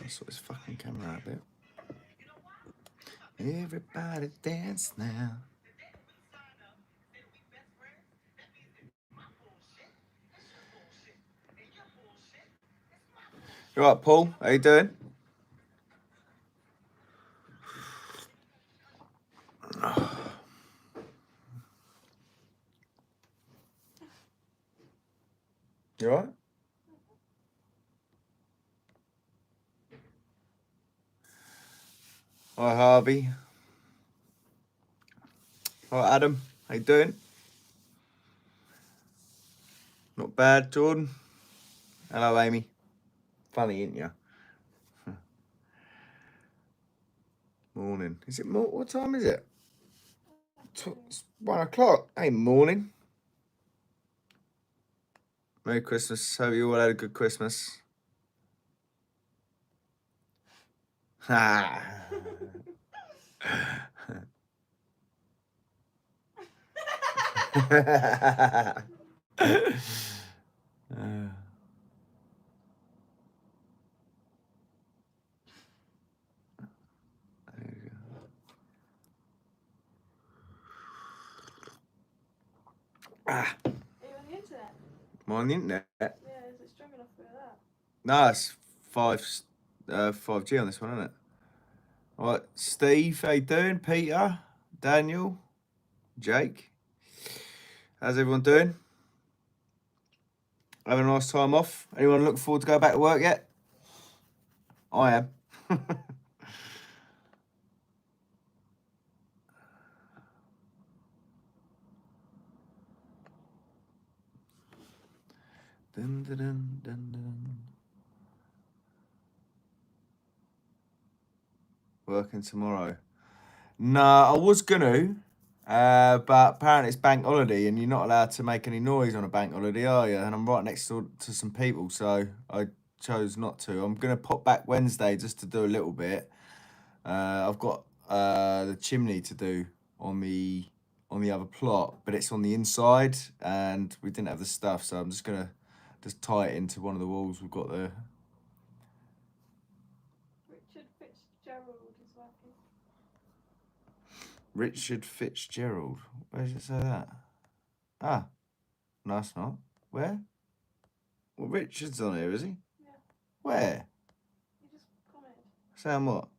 Let's sort this fucking camera out a bit. Everybody dance now. You alright, Paul? How you doing? You alright? Hi, Harvey. Hi, Adam. How you doing? Not bad, Jordan. Hello, Amy. Funny, ain't you? Morning. Is it more? What time is it? It's 1 o'clock. Hey, morning. Merry Christmas. Hope you all had a good Christmas. Ha. Ah. Are you on the internet? I'm on the internet. Yeah, is it strong enough for that? No, it's 5G on this one, isn't it? All right, Steve, how you doing? Peter, Daniel, Jake. How's everyone doing? Having a nice time off? Anyone looking forward to go back to work yet? I am. Dun, dun, dun, dun, dun. Working tomorrow. No, I was gonna, but apparently it's bank holiday and you're not allowed to make any noise on a bank holiday, are you? And I'm right next door to some people, so I chose not to. I'm gonna pop back Wednesday just to do a little bit. I've got the chimney to do on the other plot, but it's on the inside, and we didn't have the stuff, so I'm just gonna tie it into one of the walls we've got there. Richard Fitzgerald is working. Richard Fitzgerald. Where does it say that? Ah, no, it's not. Where? Well, Richard's on here, is he? Yeah. Where? You just commented. Saying what?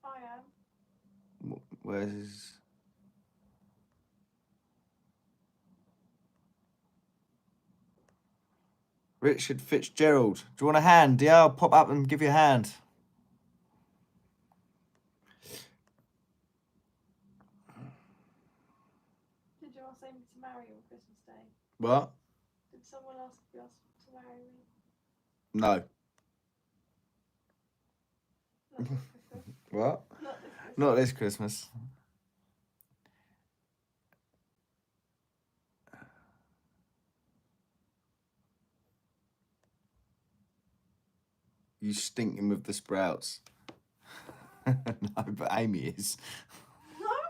I am. Where's his? Richard Fitzgerald. Do you want a hand? Yeah, I'll pop up and give you a hand. Did you ask Amy to marry you on Christmas Day? What? Did someone ask if you asked to marry me? No. Not this Christmas. What? Not this Christmas. Not this Christmas. You stinking with the sprouts. No, but Amy is.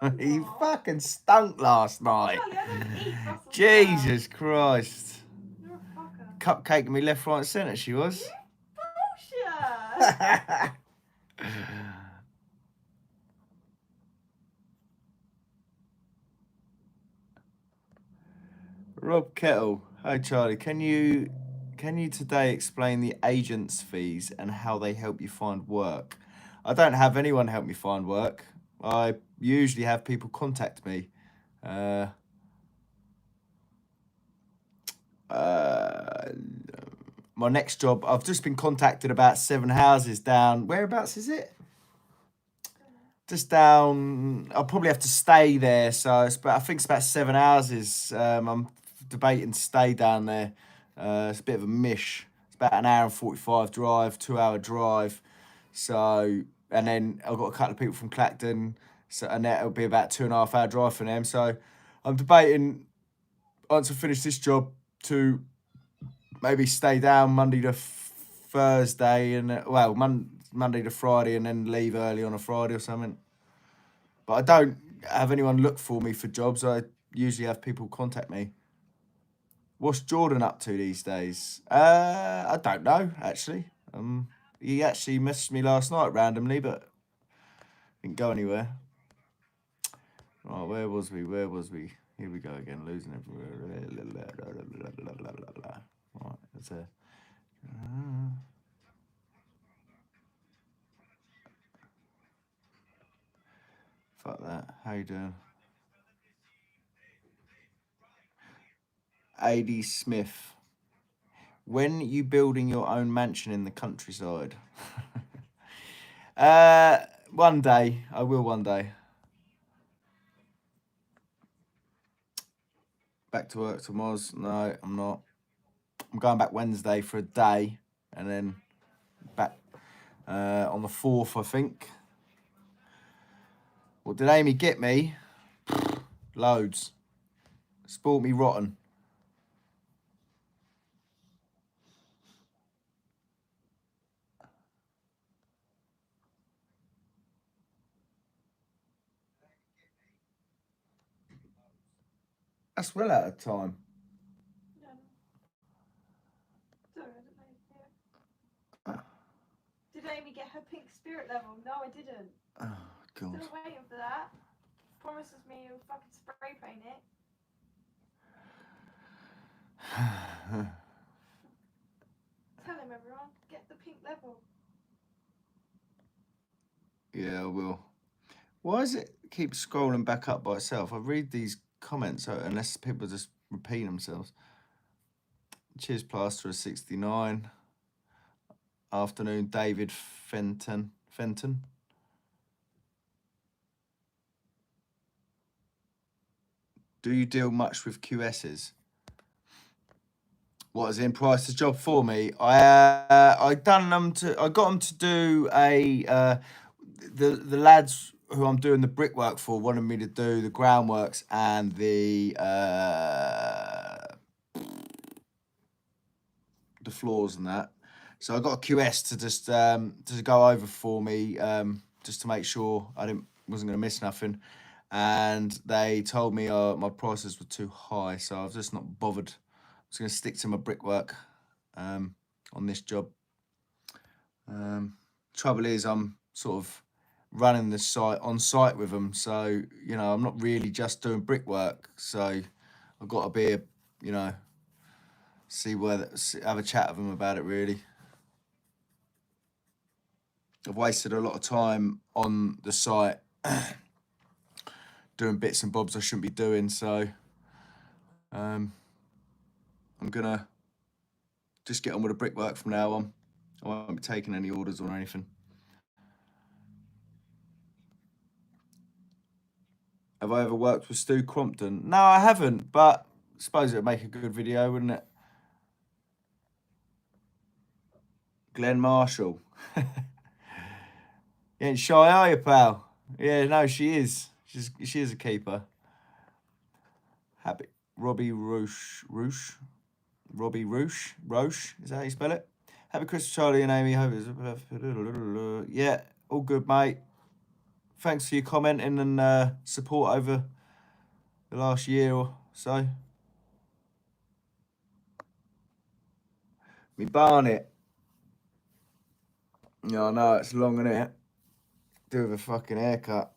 No, He not. fucking stunk last night. Charlie, I don't eat Brussels Jesus Christ. You're a fucker. Cupcaking me left, right, and centre, she was. Bullshit. Rob Kettle. Hi, Charlie. Can you today explain the agents' fees and how they help you find work? I don't have anyone help me find work. I usually have people contact me. My next job, I've just been contacted about 7 houses down. Whereabouts is it? Just down. I'll probably have to stay there, so I think it's about 7 houses. I'm debating to stay down there. It's a bit of a mish. It's about an hour and 45 drive, 2 hour drive. So, and then I've got a couple of people from Clacton, so and that'll be about 2.5 hour drive for them. So, I'm debating once I finish this job to maybe stay down Monday to Thursday and Monday to Friday and then leave early on a Friday or something. But I don't have anyone look for me for jobs. I usually have people contact me. What's Jordan up to these days? I don't know actually. He actually messaged me last night randomly, but didn't go anywhere. Oh, where was we? Where was we? Here we go again, losing everywhere. Right, that's a. Fuck that. How you doing? AD Smith. When you building your own mansion in the countryside? One day. I will one day. Back to work tomorrow. No, I'm not. I'm going back Wednesday for a day, and then back on the 4th, I think. What did Amy get me? Loads. Spoiled me rotten. That's well out of time. No. Sorry, I didn't know. Ah. Did Amy get her pink spirit level? No, I didn't. Oh, God. Still waiting for that. Promises me he'll fucking spray paint it. Tell him, everyone, get the pink level. Yeah, I will. Why does it keep scrolling back up by itself? I read these comments unless people just repeat themselves. Cheers, Plaster 69. Afternoon, David Fenton. Do you deal much with QSs? What is in price the job for me? I got them to do a the lads who I'm doing the brickwork for wanted me to do the groundworks and the floors and that. So I got a QS to just go over for me, just to make sure I wasn't going to miss nothing. And they told me my prices were too high, so I've just not bothered. I was going to stick to my brickwork on this job. Trouble is, I'm sort of running the site on site with them, so I'm not really just doing brickwork. So I've got to be have a chat with them about it. Really, I've wasted a lot of time on the site doing bits and bobs I shouldn't be doing. So I'm gonna just get on with the brickwork from now on. I won't be taking any orders or anything. Have I ever worked with Stu Crompton? No, I haven't, but I suppose it'd make a good video, wouldn't it? Glenn Marshall. You ain't shy, are you, pal? Yeah, no, she is. She is a keeper. Happy Robbie Roche. Robbie Roche. Is that how you spell it? Happy Christmas, Charlie and Amy. Hope it's yeah, all good, mate. Thanks for your commenting and support over the last year or so. Me Barnet. Yeah, I know it's long, isn't it? Do with a fucking haircut.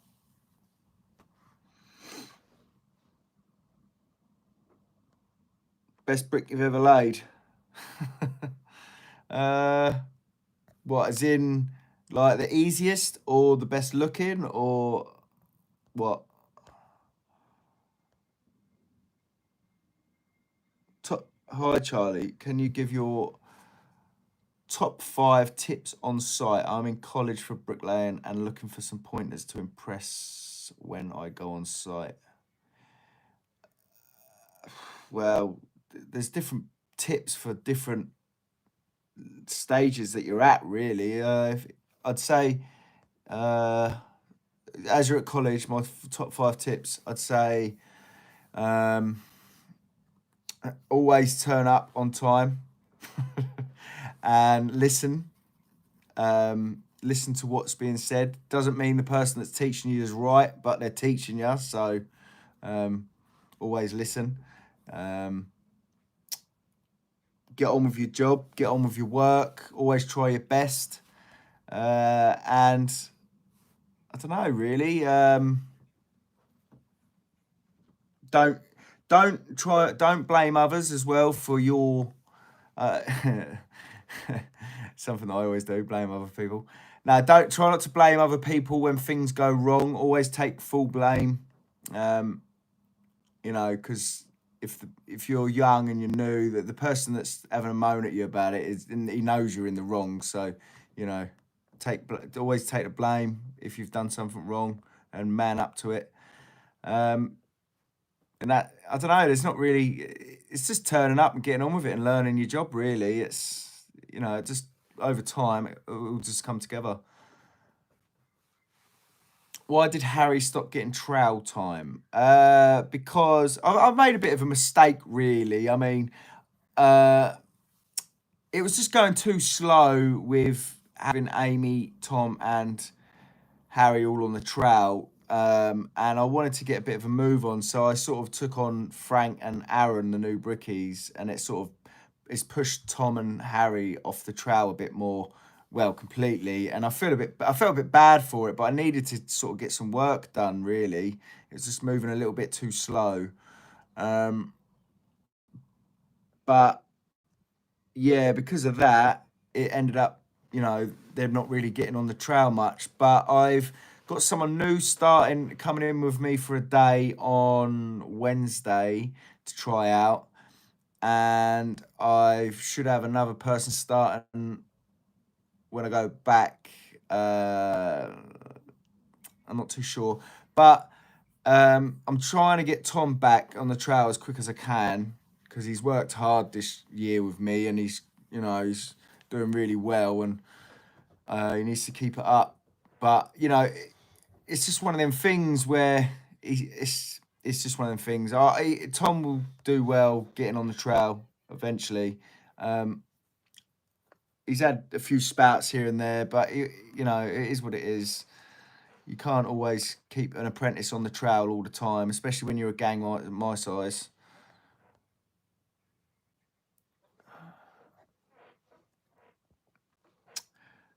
Best brick you've ever laid? What, as in like the easiest or the best looking or what? Hi, Charlie. Can you give your top 5 tips on site? I'm in college for bricklaying and looking for some pointers to impress when I go on site. Well, there's different tips for different stages that you're at, really. I'd say, as you're at college, my top 5 tips, I'd say, always turn up on time and listen. Listen to what's being said. Doesn't mean the person that's teaching you is right, but they're teaching you, so always listen. Get on with your job, get on with your work, always try your best. And I don't know really. Don't don't blame others as well for your uh, something that I always do, blame other people. Now, don't try not to blame other people when things go wrong. Always take full blame. Um, you know, because if you're young and you're new, that the person that's having a moan at you about it is, and he knows you're in the wrong. So, you know, always take the blame if you've done something wrong and man up to it. Um, and that, I don't know, there's not really, it's just turning up and getting on with it and learning your job. Really, it's, you know, just over time it will just come together. Why did Harry stop getting trowel time? Because I've made a bit of a mistake, really. I mean, uh, it was just going too slow with having Amy, Tom, and Harry all on the trowel. And I wanted to get a bit of a move on, so I sort of took on Frank and Aaron, the new brickies, and it's pushed Tom and Harry off the trowel a bit more, well, completely. And I felt a bit bad for it, but I needed to sort of get some work done. Really, it was just moving a little bit too slow. Um, but yeah, because of that, it ended up, you know, they're not really getting on the trail much. But I've got someone new starting, coming in with me for a day on Wednesday to try out. And I should have another person starting when I go back. I'm not too sure. But I'm trying to get Tom back on the trail as quick as I can because he's worked hard this year with me and he's doing really well and he needs to keep it up. But it's just one of them things where it's just one of them things. Tom will do well getting on the trail eventually. Um, he's had a few spouts here and there, but it is what it is. You can't always keep an apprentice on the trail all the time, especially when you're a gang like my size.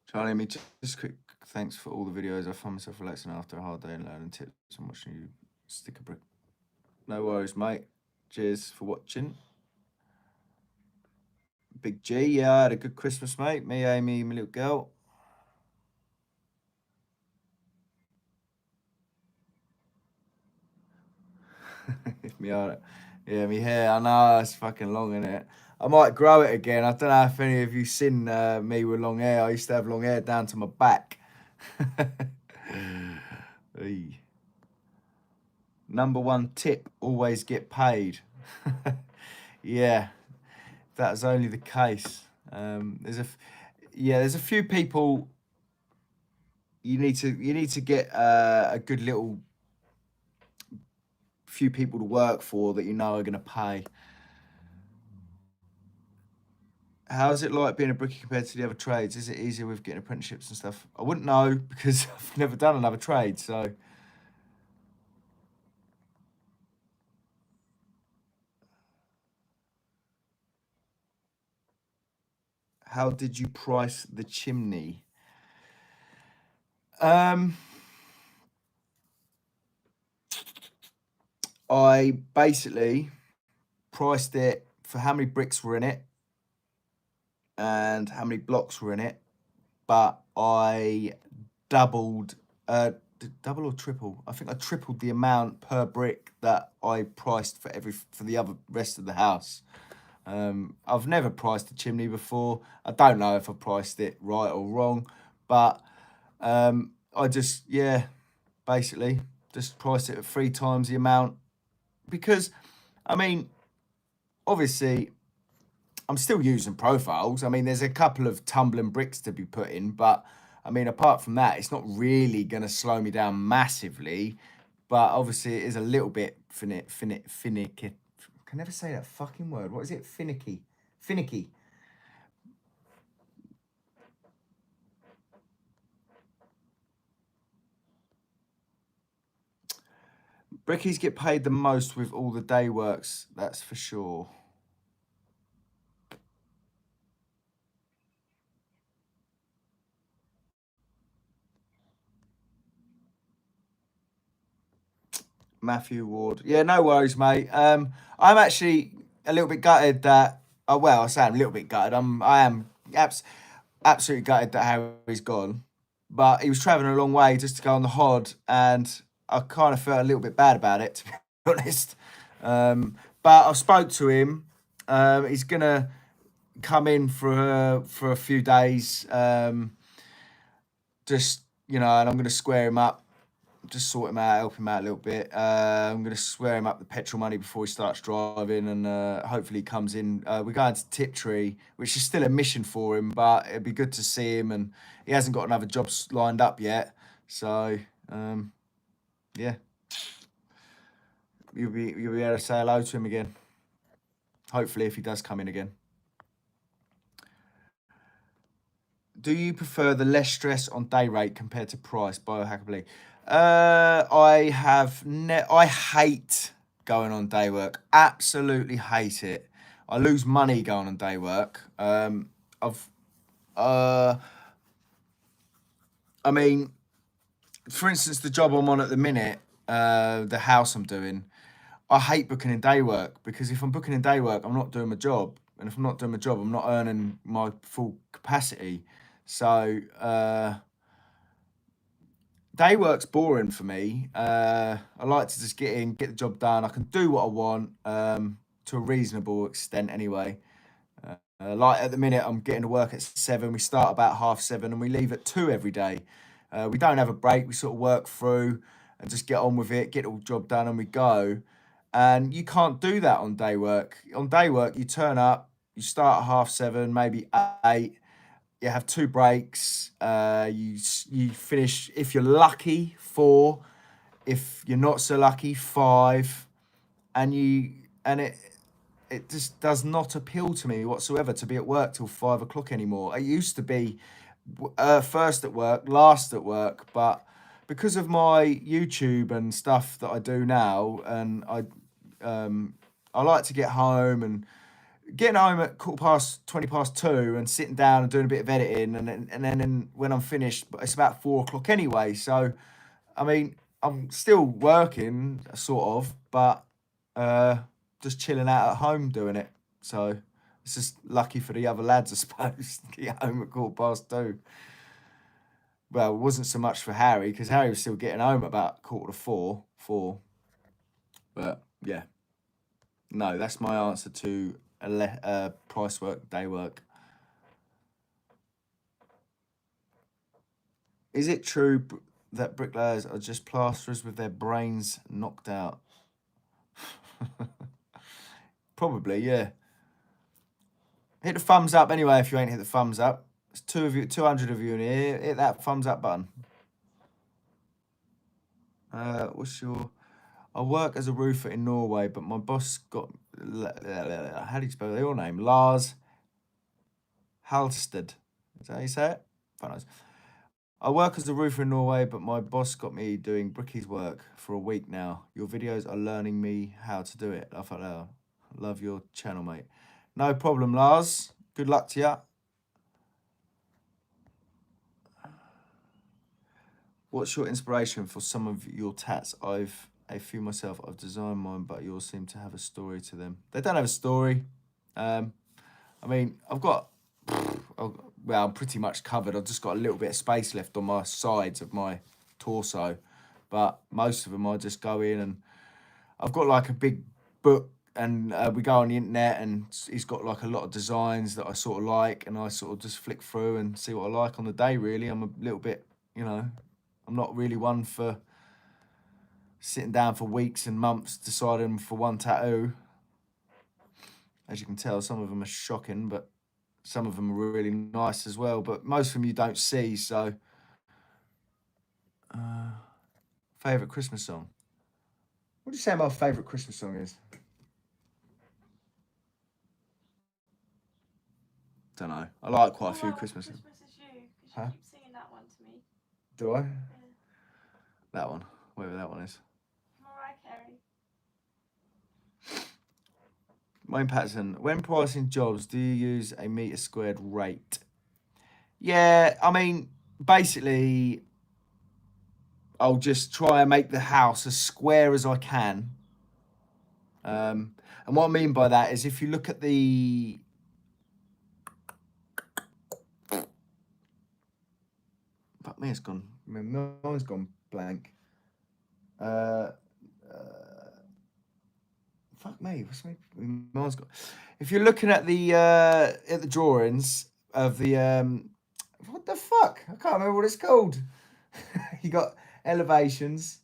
Charlie, just quick thanks for all the videos. I find myself relaxing after a hard day and learning tips and watching you stick a brick. No worries, mate. Cheers for watching. Big G, yeah, I had a good Christmas, mate. Me, Amy, my little girl. Yeah, me hair. I know it's fucking long, isn't it? I might grow it again. I don't know if any of you seen me with long hair. I used to have long hair down to my back. Hey. Number one tip: always get paid. Yeah, that's only the case. There's a few people you need to get a good little few people to work for that you know are going to pay. How is it like being a brickie compared to the other trades? Is it easier with getting apprenticeships and stuff? I wouldn't know because I've never done another trade. So, how did you price the chimney? Um, I basically priced it for how many bricks were in it and how many blocks were in it, but I doubled, double or triple? I think I tripled the amount per brick that I priced for the other rest of the house. I've never priced a chimney before. I don't know if I priced it right or wrong, but I just basically just priced it at 3 times the amount because, I mean, obviously I'm still using profiles. I mean, there's a couple of tumbling bricks to be put in, but I mean, apart from that, it's not really going to slow me down massively. But obviously, it is a little bit finicky. I can never say that fucking word. What is it? Finicky. Finicky. Brickies get paid the most with all the day works, that's for sure. Matthew Ward. Yeah, no worries, mate. I'm actually a little bit gutted that. Oh well, I say I'm a little bit gutted. I am absolutely gutted that Harry's gone. But he was travelling a long way just to go on the Hod, and I kind of felt a little bit bad about it, to be honest. But I spoke to him. He's gonna come in for a few days. Just and I'm gonna square him up, just sort him out, help him out a little bit. I'm going to swear him up the petrol money before he starts driving, and hopefully he comes in. We're going to Tiptree, which is still a mission for him, but it'd be good to see him, and he hasn't got another job lined up yet. So, yeah, you'll be able to say hello to him again. Hopefully, if he does come in again. Do you prefer the less stress on day rate compared to price? Biohackably. I hate going on day work. Absolutely hate it. I lose money going on day work. I mean, for instance, the job I'm on at the minute, the house I'm doing, I hate booking in day work, because if I'm booking in day work, I'm not doing my job. And if I'm not doing my job, I'm not earning my full capacity. So, day work's boring for me. I like to just get in, get the job done. I can do what I want, to a reasonable extent anyway. Like at the minute, I'm getting to work at 7. We start about 7:30 and we leave at 2 every day. We don't have a break. We sort of work through and just get on with it, get the job done, and we go. And you can't do that on day work. On day work, you turn up, you start at 7:30, maybe 8. You have 2 breaks. You finish, if you're lucky, 4. If you're not so lucky, 5. And it just does not appeal to me whatsoever to be at work till 5 o'clock anymore. It used to be first at work, last at work, but because of my YouTube and stuff that I do now, and I like to get home, and getting home at 2 and sitting down and doing a bit of editing, and then when I'm finished, it's about 4 o'clock anyway. So, I mean, I'm still working, sort of, but just chilling out at home doing it. So it's just lucky for the other lads, I suppose, to get home at 2:15. Well, it wasn't so much for Harry, because Harry was still getting home about 4:45. But yeah, no, that's my answer to price work, day work. Is it true that bricklayers are just plasterers with their brains knocked out? Probably, yeah. Hit the thumbs up anyway if you ain't hit the thumbs up. There's 200 of you in here. Hit that thumbs up button. What's your... I work as a roofer in Norway, but my boss got... How do you spell your name? Lars Halsted. Is that how you say it? Quite nice. I work as a roofer in Norway, but my boss got me doing brickies work for a week now. Your videos are learning me how to do it. I love your channel, mate. No problem, Lars. Good luck to you. What's your inspiration for some of your tats? I've a few myself. I've designed mine, but yours seem to have a story to them. They don't have a story. I mean, I've got... Well, I'm pretty much covered. I've just got a little bit of space left on my sides of my torso. But most of them, I just go in, and I've got like a big book, and we go on the internet, and he's got like a lot of designs that I sort of like, and I sort of just flick through and see what I like on the day, really. I'm a little bit, I'm not really one for sitting down for weeks and months deciding for one tattoo. As you can tell, some of them are shocking, but some of them are really nice as well. But most of them you don't see, so... favourite Christmas song? What do you say my favourite Christmas song is? Don't know. I like quite a few Christmas songs. Christmas is you, because Huh? you keep singing that one to me. Do I? Yeah. That one. Whatever that one is. Mariah Carey. Wayne Patterson, when pricing jobs, do you use a metre squared rate? Yeah, I mean, basically, I'll just try and make the house as square as I can. And what I mean by that is if you look at the... Fuck me, it's gone. My mind's gone blank. Uh, fuck me, what's my mind's gone? If you're looking at the drawings of the what the fuck? I can't remember what it's called. You got elevations.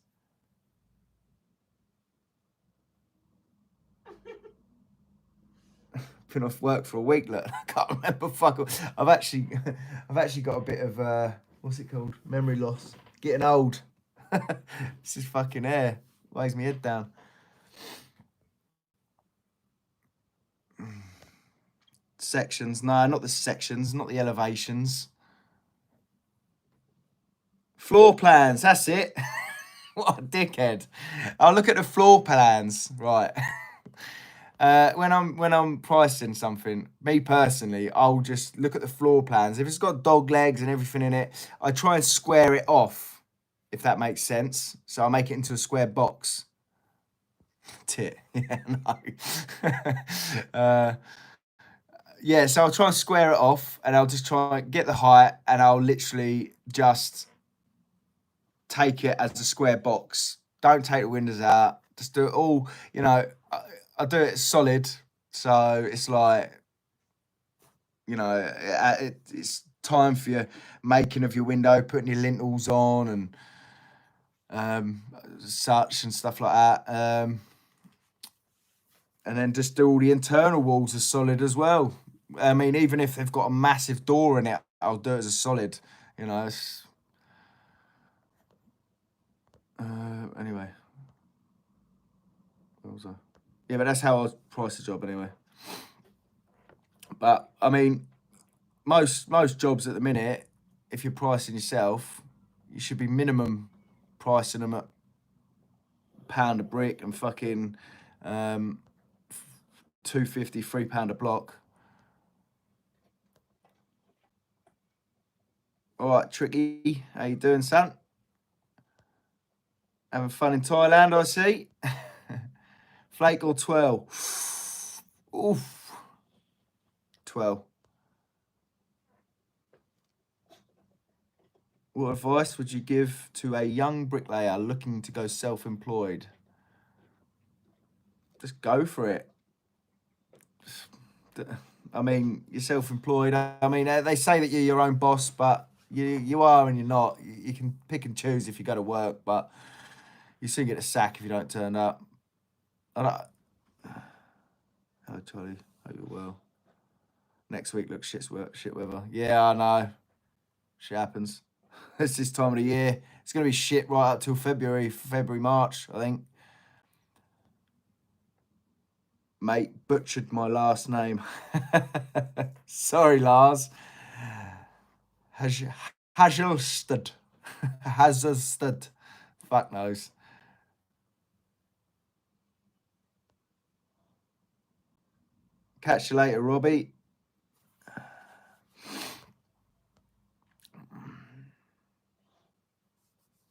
Been off work for a week. Look, I can't remember. Fuck. I've actually got a bit of what's it called? Memory loss. Getting old. This is fucking hair. Weighs my head down. Sections. No, not the sections. Not the elevations. Floor plans. That's it. What a dickhead. I'll look at the floor plans. Right. When I'm pricing something, me personally, I'll just look at the floor plans. If it's got dog legs and everything in it, I try and square it off, if that makes sense. So I make it into a square box. Tit. Yeah, no. Yeah, so I'll try and square it off, and I'll just try and get the height, and I'll literally just take it as a square box. Don't take the windows out. Just do it all, I do it solid, so it's like, it's time for your making of your window, putting your lintels on and such and stuff like that. And then just do all the internal walls as solid as well. I mean, even if they've got a massive door in it, I'll do it as a solid. Anyway, what was I? Yeah, but that's how I price the job anyway. But I mean, most jobs at the minute, if you're pricing yourself, you should be minimum pricing them at £1 a brick and fucking £2.50, £3 a block. All right, Tricky, how you doing, son? Having fun in Thailand, I see. Flake or twirl? Oof. Twirl. What advice would you give to a young bricklayer looking to go self-employed? Just go for it. I mean, you're self-employed. I mean, they say that you're your own boss, but you are and you're not. You can pick and choose if you go to work, but you soon get a sack if you don't turn up. Hello, Charlie. Hope you're well. Next week looks shit weather. Yeah, I know. Shit happens. It's this time of the year. It's going to be shit right up till February, March, I think. Mate, butchered my last name. Sorry, Lars. Hazelstead. Hazelstead. Fuck knows. Catch you later, Robbie.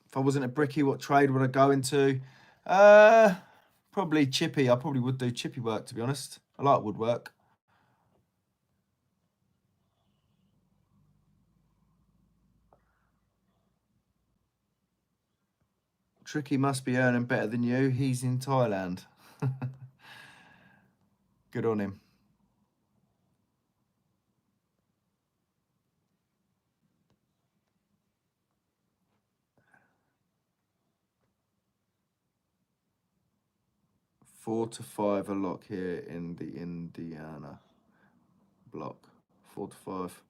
If I wasn't a brickie, what trade would I go into? Probably chippy. I probably would do chippy work, to be honest. I like woodwork. Tricky must be earning better than you. He's in Thailand. Good on him. $4 to $5 a lock here in the Indiana block. 4 to 5.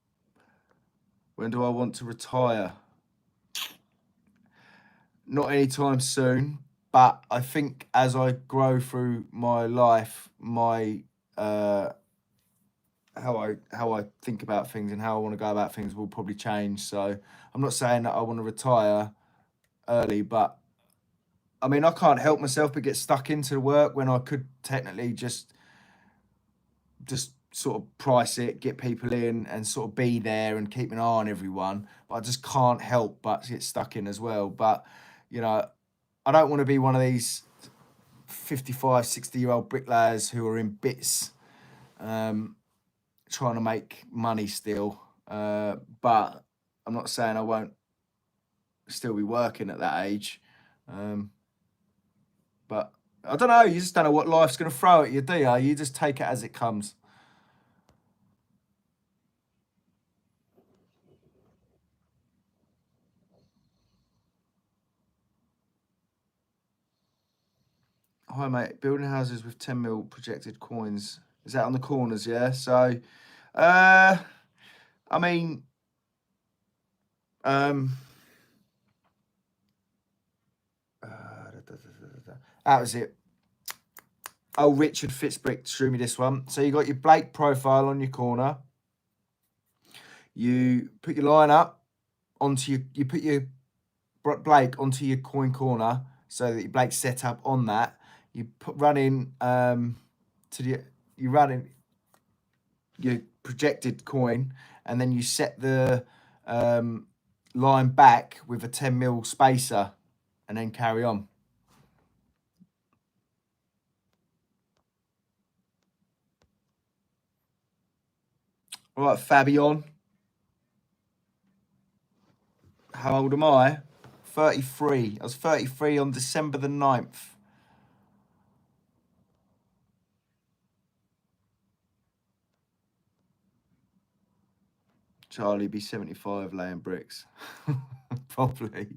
When do I want to retire? Not anytime soon, but I think as I grow through my life, my how I think about things and how I want to go about things will probably change. So I'm not saying that I want to retire early, but I mean, I can't help myself but get stuck into the work when I could technically just sort of price it, get people in and sort of be there and keep an eye on everyone. But I just can't help but get stuck in as well. But you know, I don't want to be one of these 55, 60-year-old bricklayers who are in bits, trying to make money still. But I'm not saying I won't still be working at that age. But I don't know. You just don't know what life's going to throw at you, do you? You just take it as it comes. Hi, mate. Building houses with 10 mil projected coins. Is that on the corners? Yeah. So, I mean, that was it. Oh, Richard Fitzbrick threw me this one. So you got your Blake profile on your corner. You put your line up onto you put your Blake onto your coin corner so that your Blake's set up on that. You run in you run in your projected coin, and then you set the line back with a 10 mil spacer, and then carry on. All right, Fabian. How old am I? 33. I was 33 on December the 9th. Charlie be 75 laying bricks. Probably.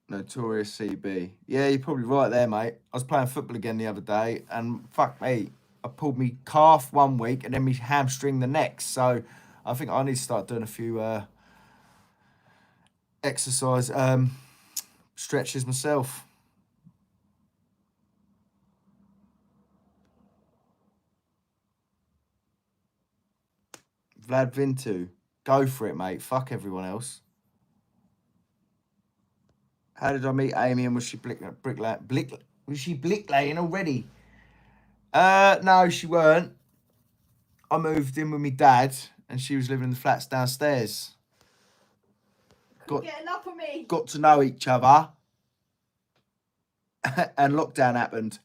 Notorious CB. Yeah, you're probably right there, mate. I was playing football again the other day, and fuck me, I pulled me calf one week and then me hamstring the next. So I think I need to start doing a few exercise stretches myself. Vlad Vintu, go for it, mate. Fuck everyone else. How did I meet Amy, and was she was she bricklaying already? No, she weren't. I moved in with my dad, and she was living in the flats downstairs. Get enough of me. Got to know each other, and lockdown happened.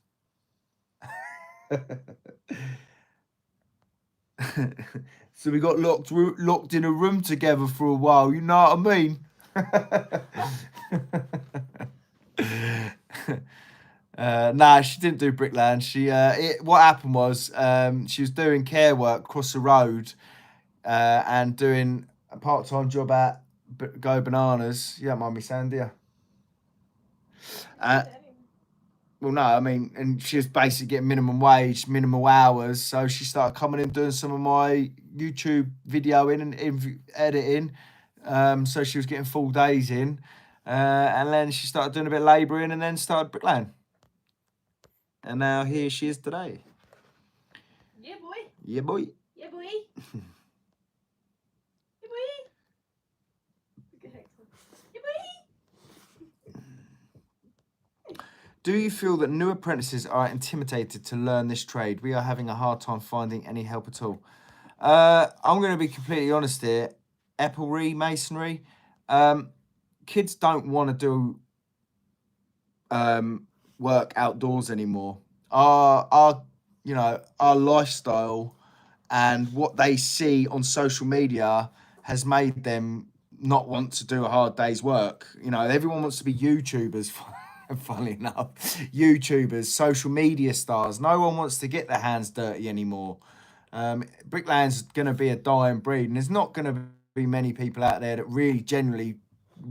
So we got locked in a room together for a while. You know what I mean? Nah, she didn't do bricklaying. What happened was she was doing care work across the road and doing a part-time job at Go Bananas. You don't mind me saying, do you? Well, no, I mean, and she was basically getting minimum wage, minimal hours. So she started coming in doing some of my YouTube videoing and editing. So she was getting full days in. And then she started doing a bit of labouring and then started bricklaying. And now here she is today. Yeah, boy. Yeah, boy. Yeah, boy. Yeah, boy. Yeah, boy. Do you feel that new apprentices are intimidated to learn this trade? We are having a hard time finding any help at all. I'm going to be completely honest here. Epilry, masonry, kids don't want to do work outdoors anymore. Our lifestyle and what they see on social media has made them not want to do a hard day's work. You know, everyone wants to be YouTubers. Funnily enough, YouTubers, social media stars. No one wants to get their hands dirty anymore. Bricklaying's going to be a dying breed, and there's not going to be many people out there that really generally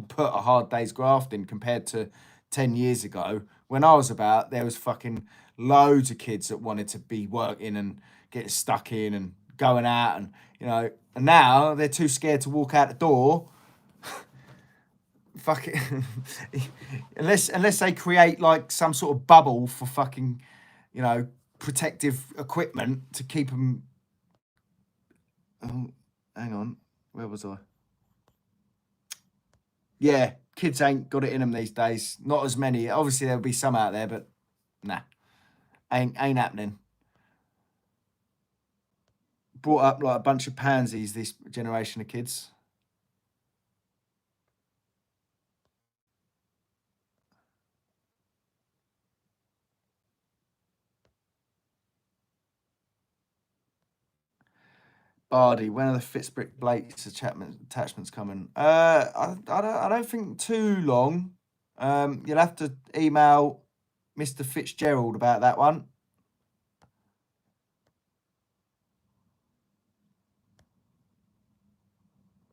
put a hard day's graft in compared to 10 years ago. When I was about, there was fucking loads of kids that wanted to be working and getting stuck in and going out, and and now they're too scared to walk out the door. Fuck it. unless they create like some sort of bubble for fucking, protective equipment to keep them. Oh, hang on, where was I? Yeah, kids ain't got it in them these days. Not as many. Obviously, there'll be some out there, but nah, ain't happening. brought up like a bunch of pansies, this generation of kids. Bardi, when are the Fitzbrick Blakes attachments coming? I don't think too long. You'll have to email Mr. Fitzgerald about that one.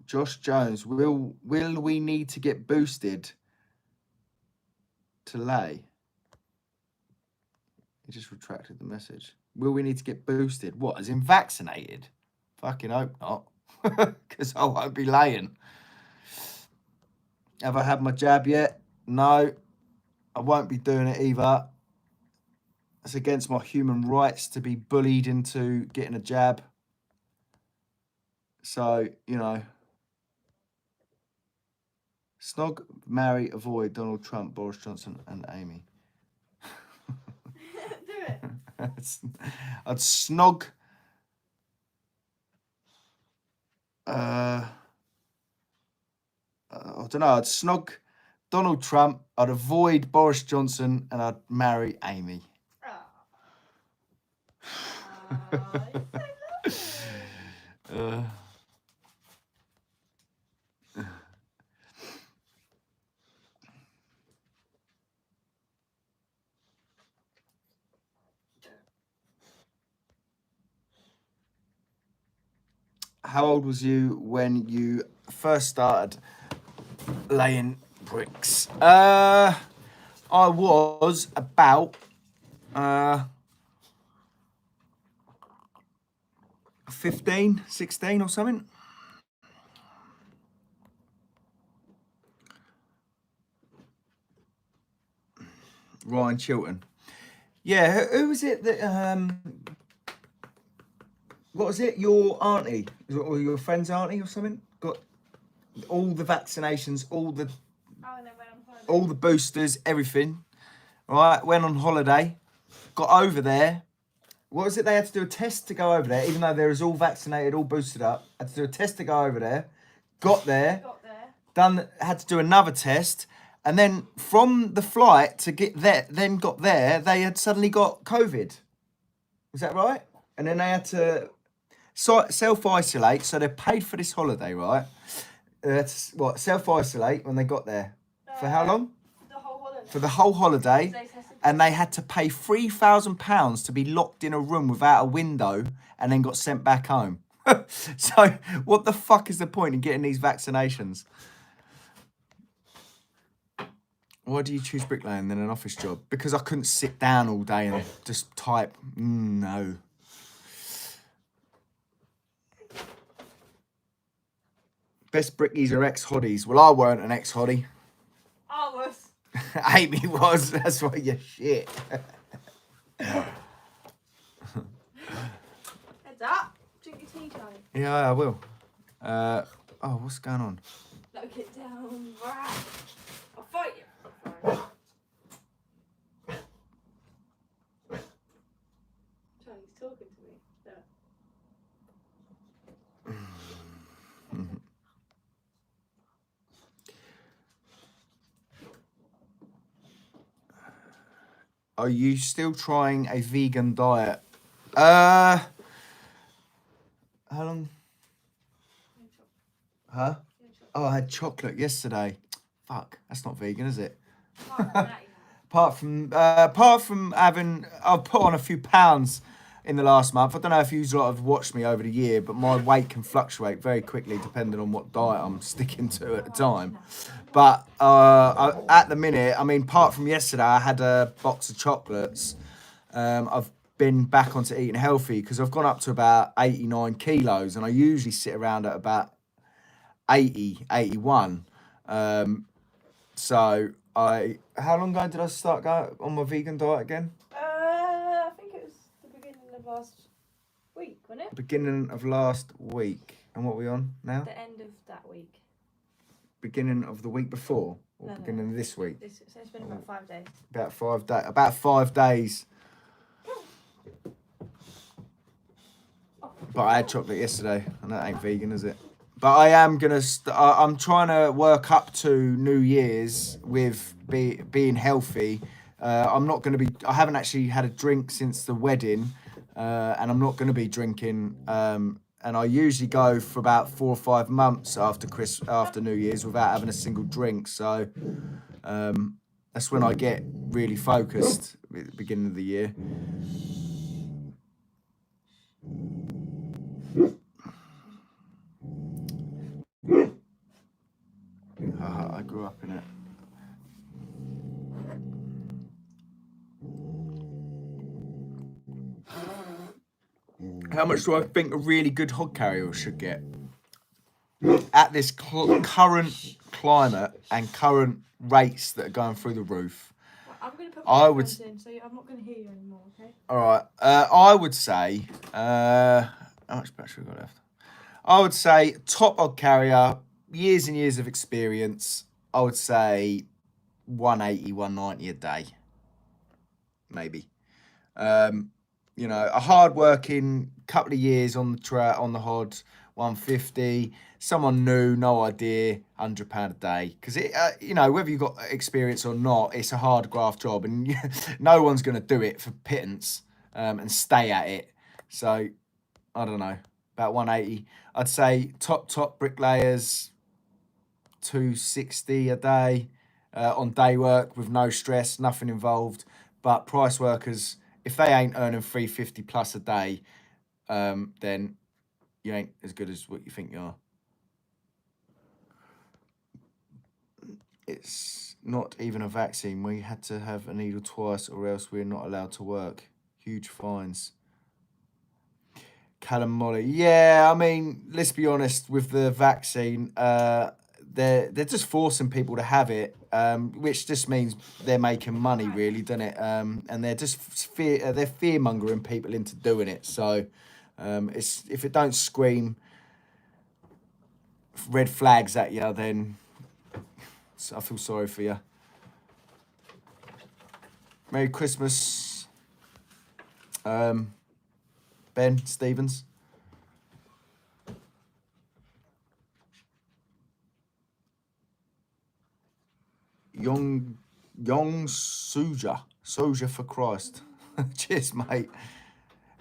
Josh Jones, will we need to get boosted to lay? He just retracted the message. Will we need to get boosted? What, as in vaccinated? Fucking hope not, because I won't be laying. Have I had my jab yet? No, I won't be doing it either. It's against my human rights to be bullied into getting a jab. So, you know. Snog, marry, avoid Donald Trump, Boris Johnson and Amy. Do it. I'd snog... I don't know, I'd snog Donald Trump, I'd avoid Boris Johnson, and I'd marry Amy. How old was you when you first started laying bricks? I was about 15, 16 or something. Ryan Chilton. Yeah, who was it that what was it? Your auntie, or your friend's auntie or something? Got all the vaccinations, all the boosters, everything. Right, went on holiday, got over there. What was it? They had to do a test to go over there, even though they was all vaccinated, all boosted up. Had to do a test to go over there. Got there. Had to do another test. And then from the flight to get there, then got there, they had suddenly got COVID. Is that right? And then they had to self-isolate. So they paid for this holiday, right? Self-isolate when they got there. For how long? The whole holiday. For the whole holiday. And they had to pay £3,000 to be locked in a room without a window and then got sent back home. So what the fuck is the point in getting these vaccinations? Why do you choose bricklaying than an office job? Because I couldn't sit down all day and just type. No. Best brickies are ex-hotties. Well, I weren't an ex-hottie. I was. Amy was. That's why you're shit. Heads up. Drink your tea, Charlie. Yeah, I will. What's going on? Look it down. I'll fight you. Charlie's talking to me. Yeah. Are you still trying a vegan diet? How long? Huh? Oh, I had chocolate yesterday. Fuck, that's not vegan, is it? Apart from having, I've put on a few pounds in the last month. I don't know if you lot have watched me over the year, but my weight can fluctuate very quickly depending on what diet I'm sticking to at the time. But at the minute, I mean, apart from yesterday, I had a box of chocolates. I've been back onto eating healthy because I've gone up to about 89 kilos, and I usually sit around at about 80, 81. So how long ago did I start going on my vegan diet again? I think it was the beginning of last week, wasn't it? Beginning of last week. And what are we on now? The end of that week. Beginning of the week before? Or No. beginning of this week? So it's been about 5 days. About 5 days. Oh, But I had chocolate yesterday, and that ain't vegan, is it? But I am gonna. I'm trying to work up to New Year's with being healthy. I'm not gonna be. I haven't actually had a drink since the wedding, and I'm not gonna be drinking. And I usually go for about 4 or 5 months after New Year's without having a single drink. So that's when I get really focused at the beginning of the year. I grew up in it. How much do I think a really good hod carrier should get? At this current climate and current rates that are going through the roof, I'm going to put my headphones in, so I'm not going to hear you anymore, okay? All right. I would say, how much battery have I got left? I would say top hod carrier, years and years of experience. I would say 180, 190 a day, maybe. You know, a hard-working couple of years on the hod, 150. Someone new, no idea, £100 a day. Because it, you know, whether you've got experience or not, it's a hard graft job, and no one's going to do it for pittance and stay at it. So I don't know, about 180. I'd say top bricklayers, 260 a day on day work with no stress, nothing involved. But price workers, if they ain't earning 350 plus a day, then you ain't as good as what you think you are. It's not even a vaccine. We had to have a needle twice or else we're not allowed to work. Huge fines. Callum Molly. Yeah, I mean, let's be honest, with the vaccine, they're just forcing people to have it, which just means they're making money, really, doesn't it? And they're just they're fear mongering people into doing it. So it's if it don't scream red flags at you, then I feel sorry for you. Merry Christmas, Ben Stevens. Young Soja for Christ. Cheers, mate.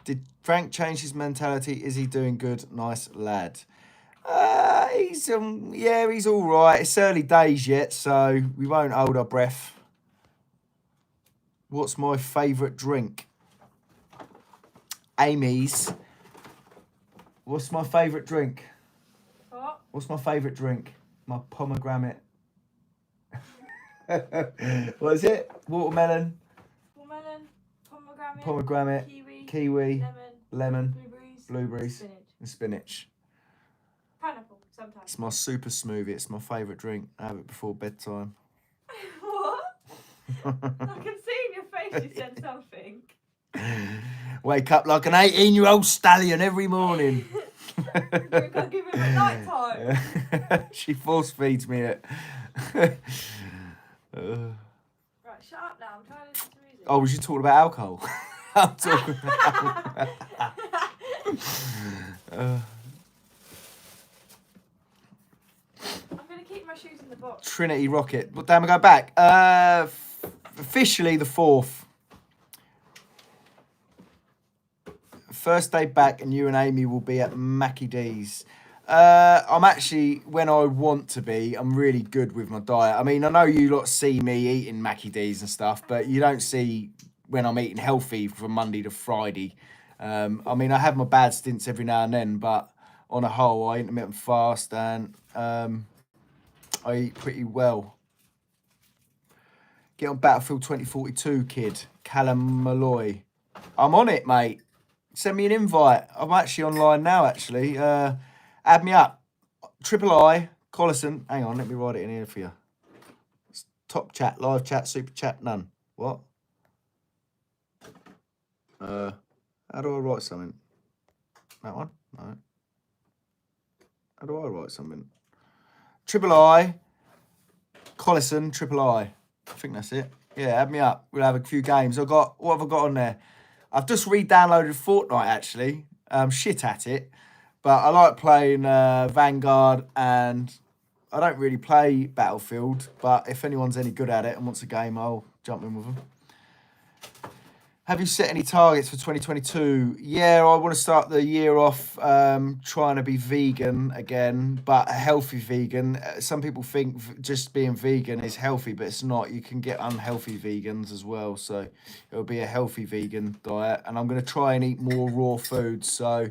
Did Frank change his mentality? Is he doing good? Nice lad. He's he's all right. It's early days yet, so we won't hold our breath. What's my favourite drink? Amy's. What's my favourite drink? What? What's my favourite drink? My pomegranate. What is it? Watermelon. Pomegranate. Kiwi. Lemon. Blueberries. And spinach. Pineapple, sometimes. It's my super smoothie. It's my favourite drink. I have it before bedtime. What? I can see in your face you said something. Wake up like an 18-year-old stallion every morning. You're going to give him a night time. She force feeds me it. Right, shut up now. I'm trying to listen to music. Oh, was you talking about alcohol? I'm talking about... I'm going to keep my shoes in the box. Trinity Rocket. What day am I going back? Officially the 4th. First day back, and you and Amy will be at Mackie D's. I'm actually, when I want to be, I'm really good with my diet. I mean, I know you lot see me eating Mackie D's and stuff, but you don't see when I'm eating healthy from Monday to Friday. I mean, I have my bad stints every now and then, but on a whole, I intermittent fast and I eat pretty well. Get on Battlefield 2042, kid. Callum Malloy. I'm on it, mate. Send me an invite. I'm actually online now, actually. Add me up. I, Collison. Hang on, let me write it in here for you. It's top chat, live chat, super chat, none. What? How do I write something? That one? No. How do I write something? I, Collison, I. I think that's it. Yeah, add me up. We'll have a few games. What have I got on there? I've just re-downloaded Fortnite, actually. shit at it, but I like playing Vanguard, and I don't really play Battlefield, but if anyone's any good at it and wants a game, I'll jump in with them. Have you set any targets for 2022? Yeah, I want to start the year off trying to be vegan again, but a healthy vegan. Some people think just being vegan is healthy, but it's not. You can get unhealthy vegans as well. So it'll be a healthy vegan diet. And I'm going to try and eat more raw foods. So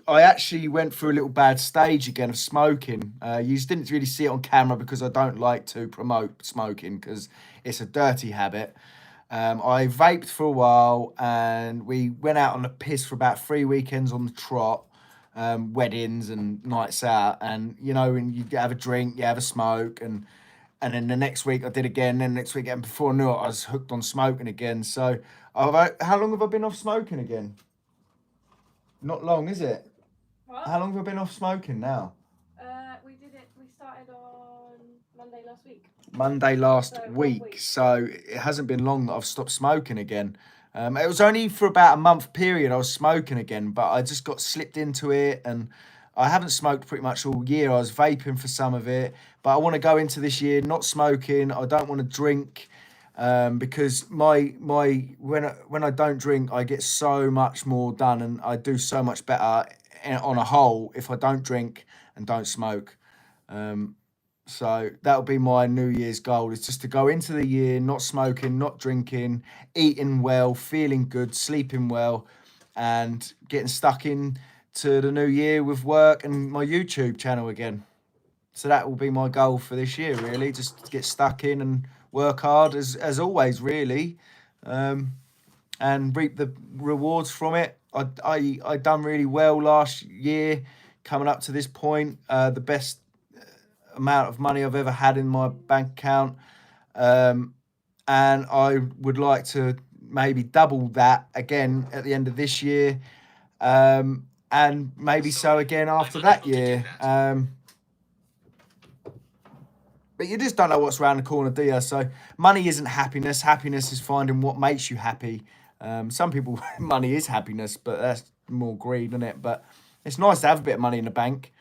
I actually went through a little bad stage again of smoking. You didn't really see it on camera because I don't like to promote smoking because it's a dirty habit. I vaped for a while, and we went out on the piss for about 3 weekends on the trot, weddings and nights out. And, you know, when you have a drink, you have a smoke, and then the next week I did again, then the next week, and before I knew it, I was hooked on smoking again. So how long have I been off smoking again? Not long, is it? What? How long have I been off smoking now? We started on Monday last week. Monday last So, 1 week. week. So it hasn't been long that I've stopped smoking again. It was only for about a month period I was smoking again, but I just got slipped into it, and I haven't smoked pretty much all year. I was vaping for some of it, but I want to go into this year not smoking. I don't want to drink. Because when I don't drink, I get so much more done, and I do so much better on a whole if I don't drink and don't smoke. So that'll be my New Year's goal, is just to go into the year not smoking, not drinking, eating well, feeling good, sleeping well, and getting stuck in to the new year with work and my YouTube channel again. So that will be my goal for this year, really, just to get stuck in and work hard as always, really, and reap the rewards from it. I done really well last year, coming up to this point, the best amount of money I've ever had in my bank account, and I would like to maybe double that again at the end of this year, and maybe so again after that year. But you just don't know what's around the corner, do you? So money isn't happiness. Happiness is finding what makes you happy. Some people, money is happiness, but that's more greed, isn't it? But it's nice to have a bit of money in the bank.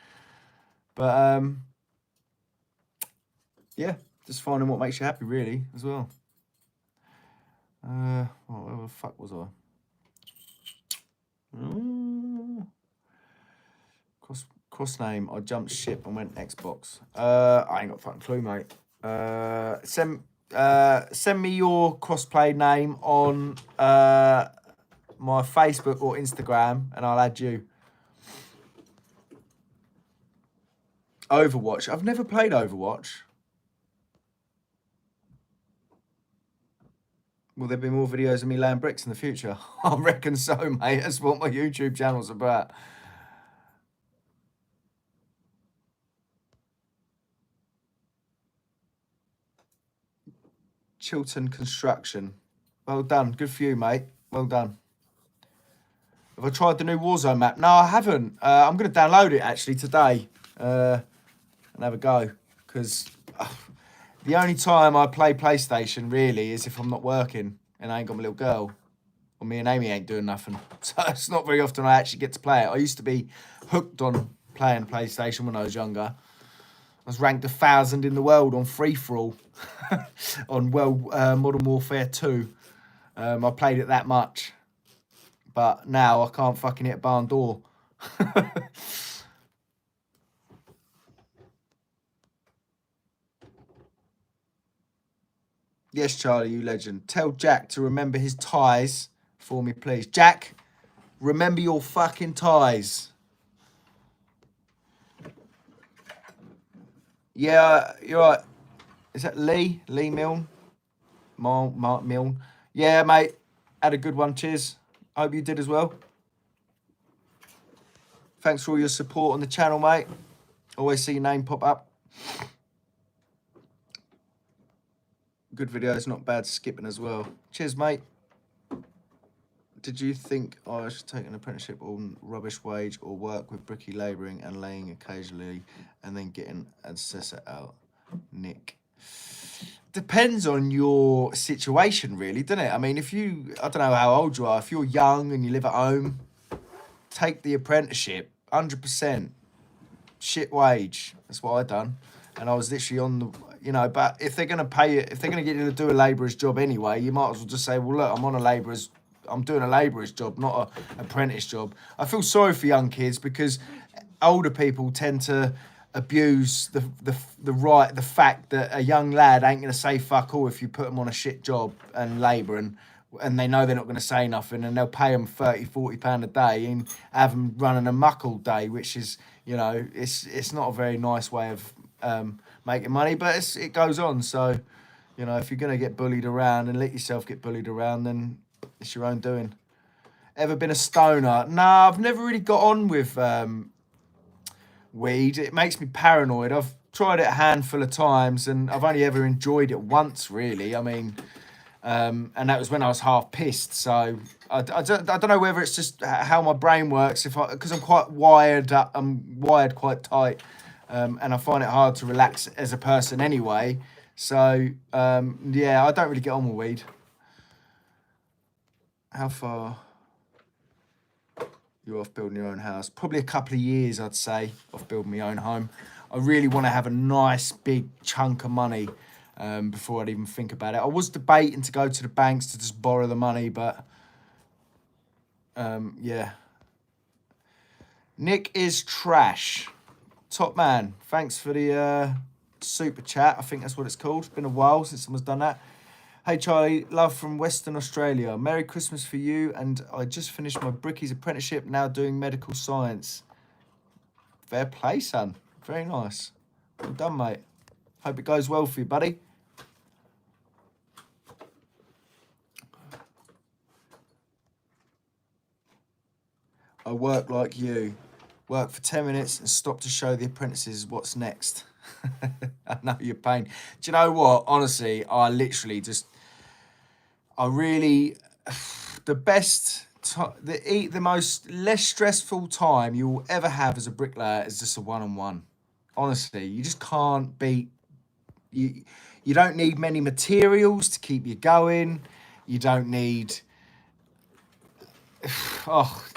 But yeah, just finding what makes you happy, really, as well. Where the fuck was I? Cross name. I jumped ship and went Xbox. I ain't got a fucking clue, mate. Send me your crossplay name on my Facebook or Instagram, and I'll add you. Overwatch. I've never played Overwatch. Will there be more videos of me laying bricks in the future? I reckon so, mate. That's what my YouTube channel's about. Chilton Construction. Well done. Good for you, mate. Well done. Have I tried the new Warzone map? No, I haven't. I'm going to download it, actually, today and have a go. Because the only time I play PlayStation, really, is if I'm not working and I ain't got my little girl. Or me and Amy ain't doing nothing. So it's not very often I actually get to play it. I used to be hooked on playing PlayStation when I was younger. I was ranked 1,000 in the world on free-for-all on Modern Warfare 2. I played it that much. But now I can't fucking hit a barn door. Yes, Charlie, you legend. Tell Jack to remember his ties for me, please. Jack, remember your fucking ties. Yeah, you're right. Is that Lee? Lee Milne? Mark Milne. Yeah, mate. Had a good one. Cheers. Hope you did as well. Thanks for all your support on the channel, mate. Always see your name pop up. Good videos, not bad skipping as well. Cheers, mate. Did you think I should take an apprenticeship on rubbish wage or work with bricky labouring and laying occasionally and then getting an assessor out? Nick. depends on your situation, really, doesn't it? I mean, I don't know how old you are, if you're young and you live at home, take the apprenticeship, 100%, shit wage. That's what I done. And I was literally on the, but if they're going to pay you, if they're going to get you to do a labourer's job anyway, you might as well just say, well, look, I'm doing a labourer's job, not an apprentice job. I feel sorry for young kids because older people tend to abuse the fact that a young lad ain't going to say fuck all if you put them on a shit job and labour and they know they're not going to say nothing and they'll pay them 30-40 pound a day and have them running a muck all day, which is, it's not a very nice way of making money, but it goes on. So, if you're going to get bullied around and let yourself get bullied around, then it's your own doing. Ever been a stoner? Nah, I've never really got on with weed. It makes me paranoid. I've tried it a handful of times and I've only ever enjoyed it once, really. I mean, and that was when I was half pissed. So I don't know whether it's just how my brain works. Because I'm quite wired up, I'm wired quite tight, and I find it hard to relax as a person anyway. So yeah, I don't really get on with weed. How far you're off building your own house? Probably a couple of years, I'd say, off building my own home. I really want to have a nice big chunk of money before I'd even think about it. I was debating to go to the banks to just borrow the money, but yeah. Nick is trash. Top man. Thanks for the super chat. I think that's what it's called. It's been a while since someone's done that. Hey Charlie, love from Western Australia. Merry Christmas for you, and I just finished my Brickies apprenticeship, now doing medical science. Fair play, son. Very nice. Well done, mate. Hope it goes well for you, buddy. I work like you. Work for 10 minutes and stop to show the apprentices what's next. I know your pain. Do you know what? Honestly, the most less stressful time you will ever have as a bricklayer is just a one-on-one. Honestly, you just can't beat. You don't need many materials to keep you going. You don't need.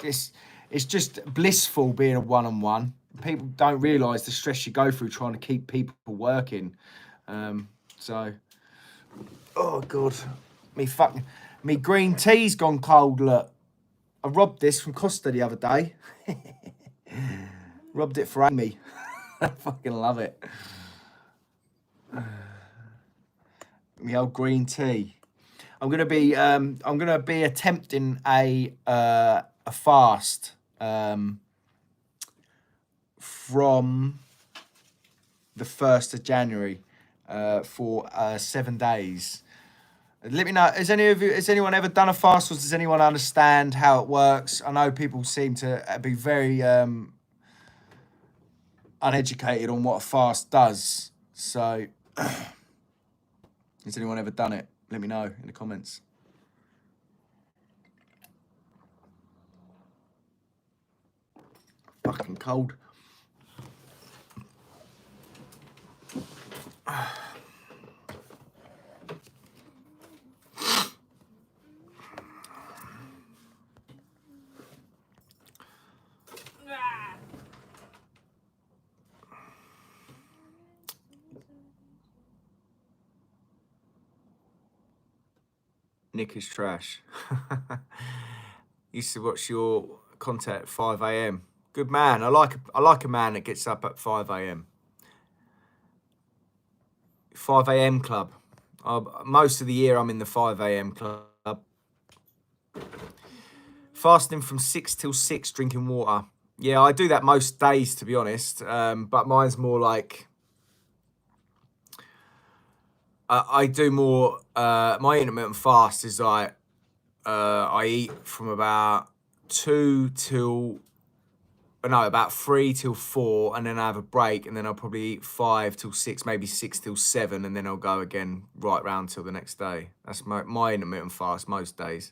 It's just blissful being a one-on-one. People don't realise the stress you go through trying to keep people working. Oh God, me green tea's gone cold. Look, I robbed this from Costa the other day. Robbed it for Amy. I fucking love it. Me old green tea. I'm gonna be attempting a fast from the 1st of January for 7 days. Let me know. Has anyone ever done a fast, or does anyone understand how it works? I know people seem to be very uneducated on what a fast does. So, has anyone ever done it? Let me know in the comments. Fucking cold. Nick is trash. Used to watch your content at 5 a.m. Good man. I like a man that gets up at 5 a.m. 5 a.m. club. Most of the year I'm in the 5 a.m. club. Fasting from 6 till 6, drinking water. Yeah, I do that most days, to be honest. But mine's more like... I do more... my intermittent fast is like... I eat from about 3 till 4, and then I have a break, and then I'll probably eat 5 till 6, maybe 6 till 7, and then I'll go again right round till the next day. That's my intermittent fast most days.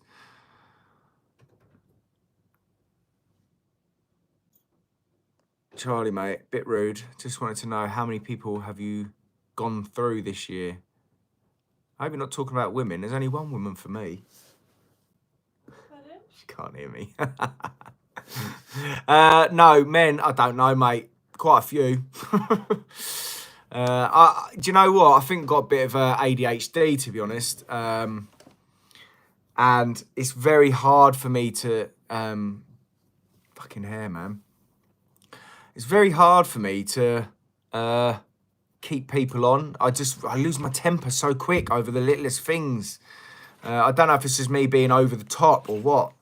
Charlie, mate, bit rude. Just wanted to know how many people have you gone through this year? I hope you're not talking about women. There's only one woman for me. Pardon? She can't hear me. No, men, I don't know, mate. Quite a few. Do you know what? I think I've got a bit of ADHD, to be honest. And it's very hard for me to... fucking hair, man. It's very hard for me to keep people on. I lose my temper so quick over the littlest things. I don't know if it's just me being over the top or what.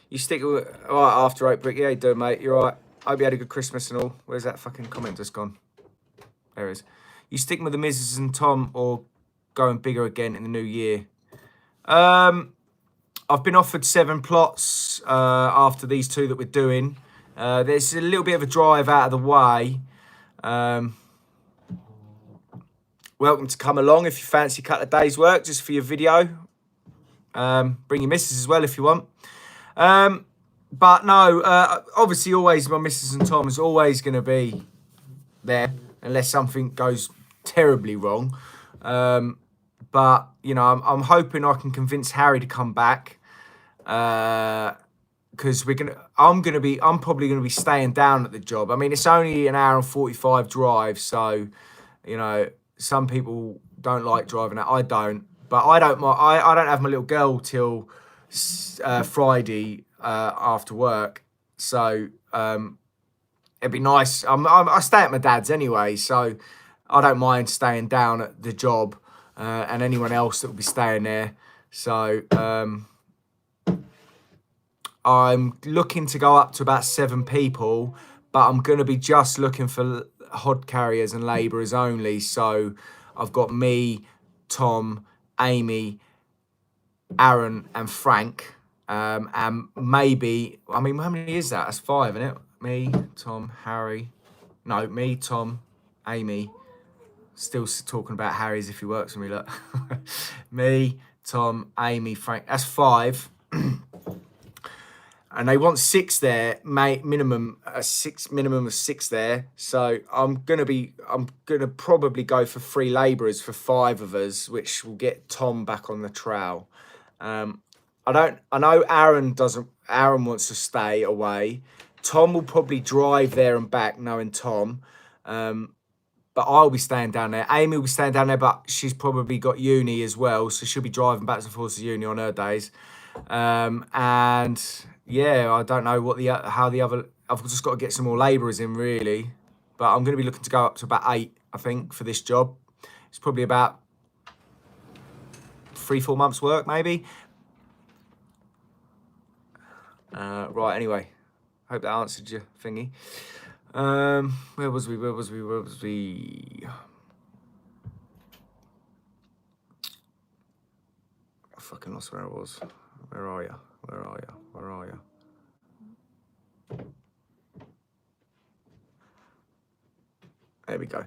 You stick with all right after 8 Brick. Yeah, you doing, mate? You're all right. Hope you had a good Christmas and all. Where's that fucking comment just gone? There it is. You sticking with the Mrs. and Tom or going bigger again in the new year? I've been offered 7 plots after these 2 that we're doing. There's a little bit of a drive out of the way. Welcome to come along if you fancy a couple of days' work just for your video. Bring your missus as well if you want. But no, obviously always my missus and Tom is always going to be there unless something goes terribly wrong. But, you know, I'm hoping I can convince Harry to come back. Because I'm probably gonna be staying down at the job. I mean, it's only an hour and 45 drive, so you know some people don't like driving that. I don't, but I don't have my little girl till Friday after work, so it'd be nice. I stay at my dad's anyway, so I don't mind staying down at the job and anyone else that will be staying there. So. I'm looking to go up to about 7 people, but I'm going to be just looking for hod carriers and labourers only. So I've got me, Tom, Amy, Aaron and Frank. And maybe, I mean, how many is that? That's 5, isn't it? Me, Tom, Harry. No, me, Tom, Amy. Still talking about Harry's if he works for me, look. Me, Tom, Amy, Frank. That's 5. And they want 6 there, mate. Minimum of 6 there. So I'm gonna probably go for 3 labourers for 5 of us, which will get Tom back on the trowel. I know Aaron wants to stay away. Tom will probably drive there and back, knowing Tom. But I'll be staying down there. Amy will be staying down there, but she's probably got uni as well, so she'll be driving back and forth to uni on her days. And yeah, I don't know how the other. I've just got to get some more labourers in, really. But I'm going to be looking to go up to about 8, I think, for this job. It's probably about 3-4 months' work, maybe. Right. Anyway, hope that answered your thingy. Where was we? I fucking lost where I was. Where are you? There we go.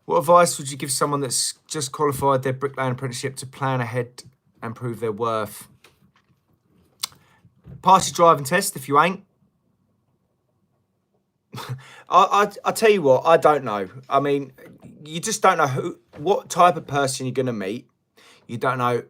What advice would you give someone that's just qualified their bricklaying apprenticeship to plan ahead and prove their worth? Pass your driving test if you ain't. I tell you what, I don't know. I mean, you just don't know what type of person you're going to meet. You don't know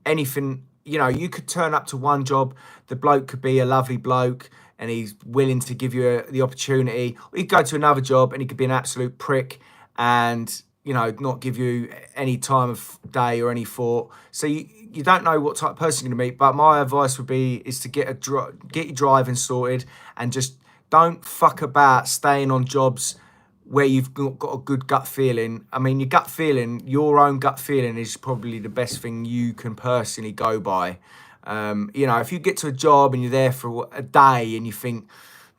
anything. You know, you could turn up to one job. The bloke could be a lovely bloke and he's willing to give you the opportunity. Or you go to another job and he could be an absolute prick and, you know, not give you any time of day or any thought. So you don't know what type of person you're going to meet. But my advice would be is to get your driving sorted and just don't fuck about staying on jobs where you've got a good gut feeling. I mean, your own gut feeling is probably the best thing you can personally go by. You know, if you get to a job and you're there for a day and you think,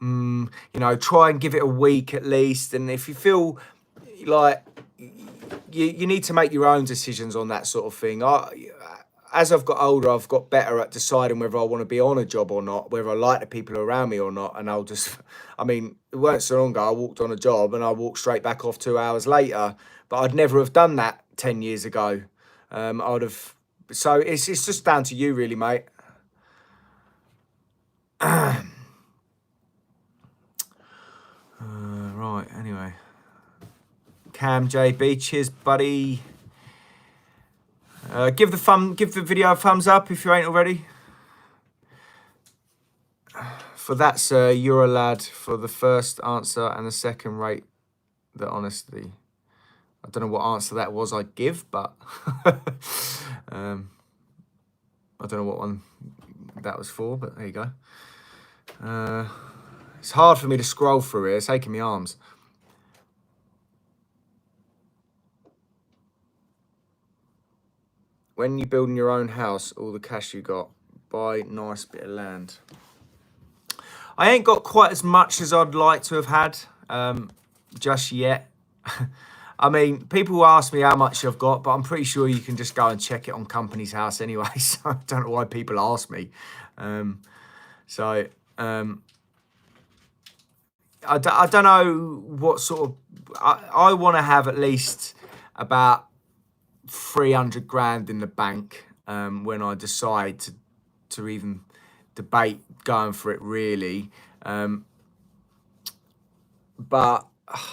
you know, try and give it a week at least. And if you feel like you need to make your own decisions on that sort of thing. As I've got older, I've got better at deciding whether I want to be on a job or not, whether I like the people around me or not. And I mean, it weren't so long ago, I walked on a job and I walked straight back off 2 hours later. But I'd never have done that 10 years ago. I would have So it's just down to you, really, mate. Right. Anyway, Cam JB, cheers, buddy. Give the video a thumbs up if you ain't already. For that, sir, you're a lad. For the first answer and the second, rate the honesty. I don't know what answer that was I'd give, but I don't know what one that was for, but there you go. It's hard for me to scroll through here. It's aching my arms. When you building your own house, all the cash you got, buy nice bit of land. I ain't got quite as much as I'd like to have had just yet. I mean, people ask me how much I've got, but I'm pretty sure you can just go and check it on Company's House anyway. So I don't know why people ask me. I don't know what sort of... I want to have at least about 300 grand in the bank when I decide to even debate going for it, really. But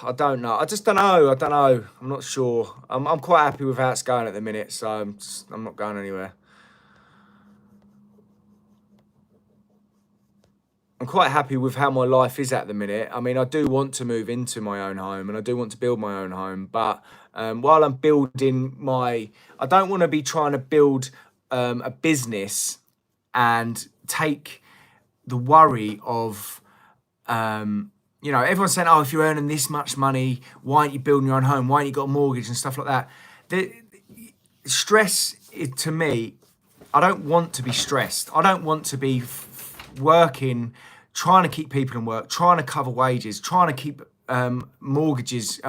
I don't know. I just don't know. I don't know. I'm not sure. I'm quite happy with how it's going at the minute, so I'm not going anywhere. I'm quite happy with how my life is at the minute. I mean, I do want to move into my own home and I do want to build my own home. But while I'm building I don't want to be trying to build a business and take the worry of, you know, everyone's saying, oh, if you're earning this much money, why aren't you building your own home? Why aren't you got a mortgage and stuff like that? The stress, to me, I don't want to be stressed. I don't want to be working, trying to keep people in work, trying to cover wages, trying to keep a mortgage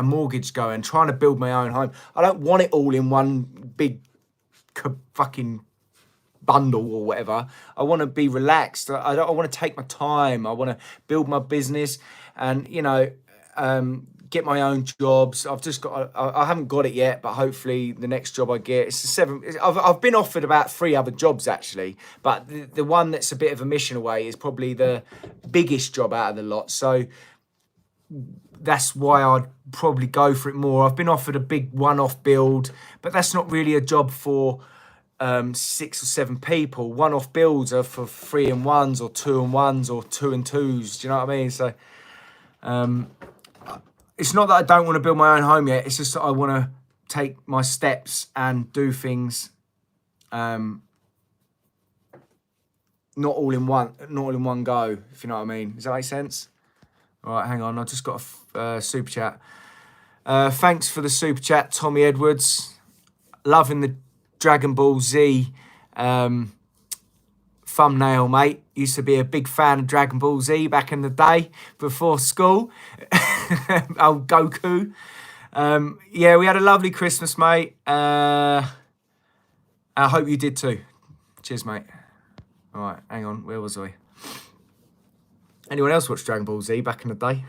going, trying to build my own home. I don't want it all in one big fucking bundle or whatever. I want to be relaxed. I want to take my time. I want to build my business and, you know, get my own jobs. I haven't got it yet, but hopefully the next job I get, I've been offered about 3 other jobs actually, but the one that's a bit of a mission away is probably the biggest job out of the lot. So that's why I'd probably go for it more. I've been offered a big one-off build, but that's not really a job for 6 or 7 people. One-off builds are for 3 and 1s or 2 and 1s or 2 and 2s. Do you know what I mean? So it's not that I don't want to build my own home yet. It's just that I want to take my steps and do things not all in one go, if you know what I mean. Does that make sense? All right, hang on. I just got a super chat. Thanks for the super chat, Tommy Edwards. Loving the Dragon Ball Z thumbnail, mate. Used to be a big fan of Dragon Ball Z back in the day before school. Old Goku. Yeah, we had a lovely Christmas, mate. I hope you did too. Cheers, mate. All right, hang on. Where was I? Anyone else watch Dragon Ball Z back in the day?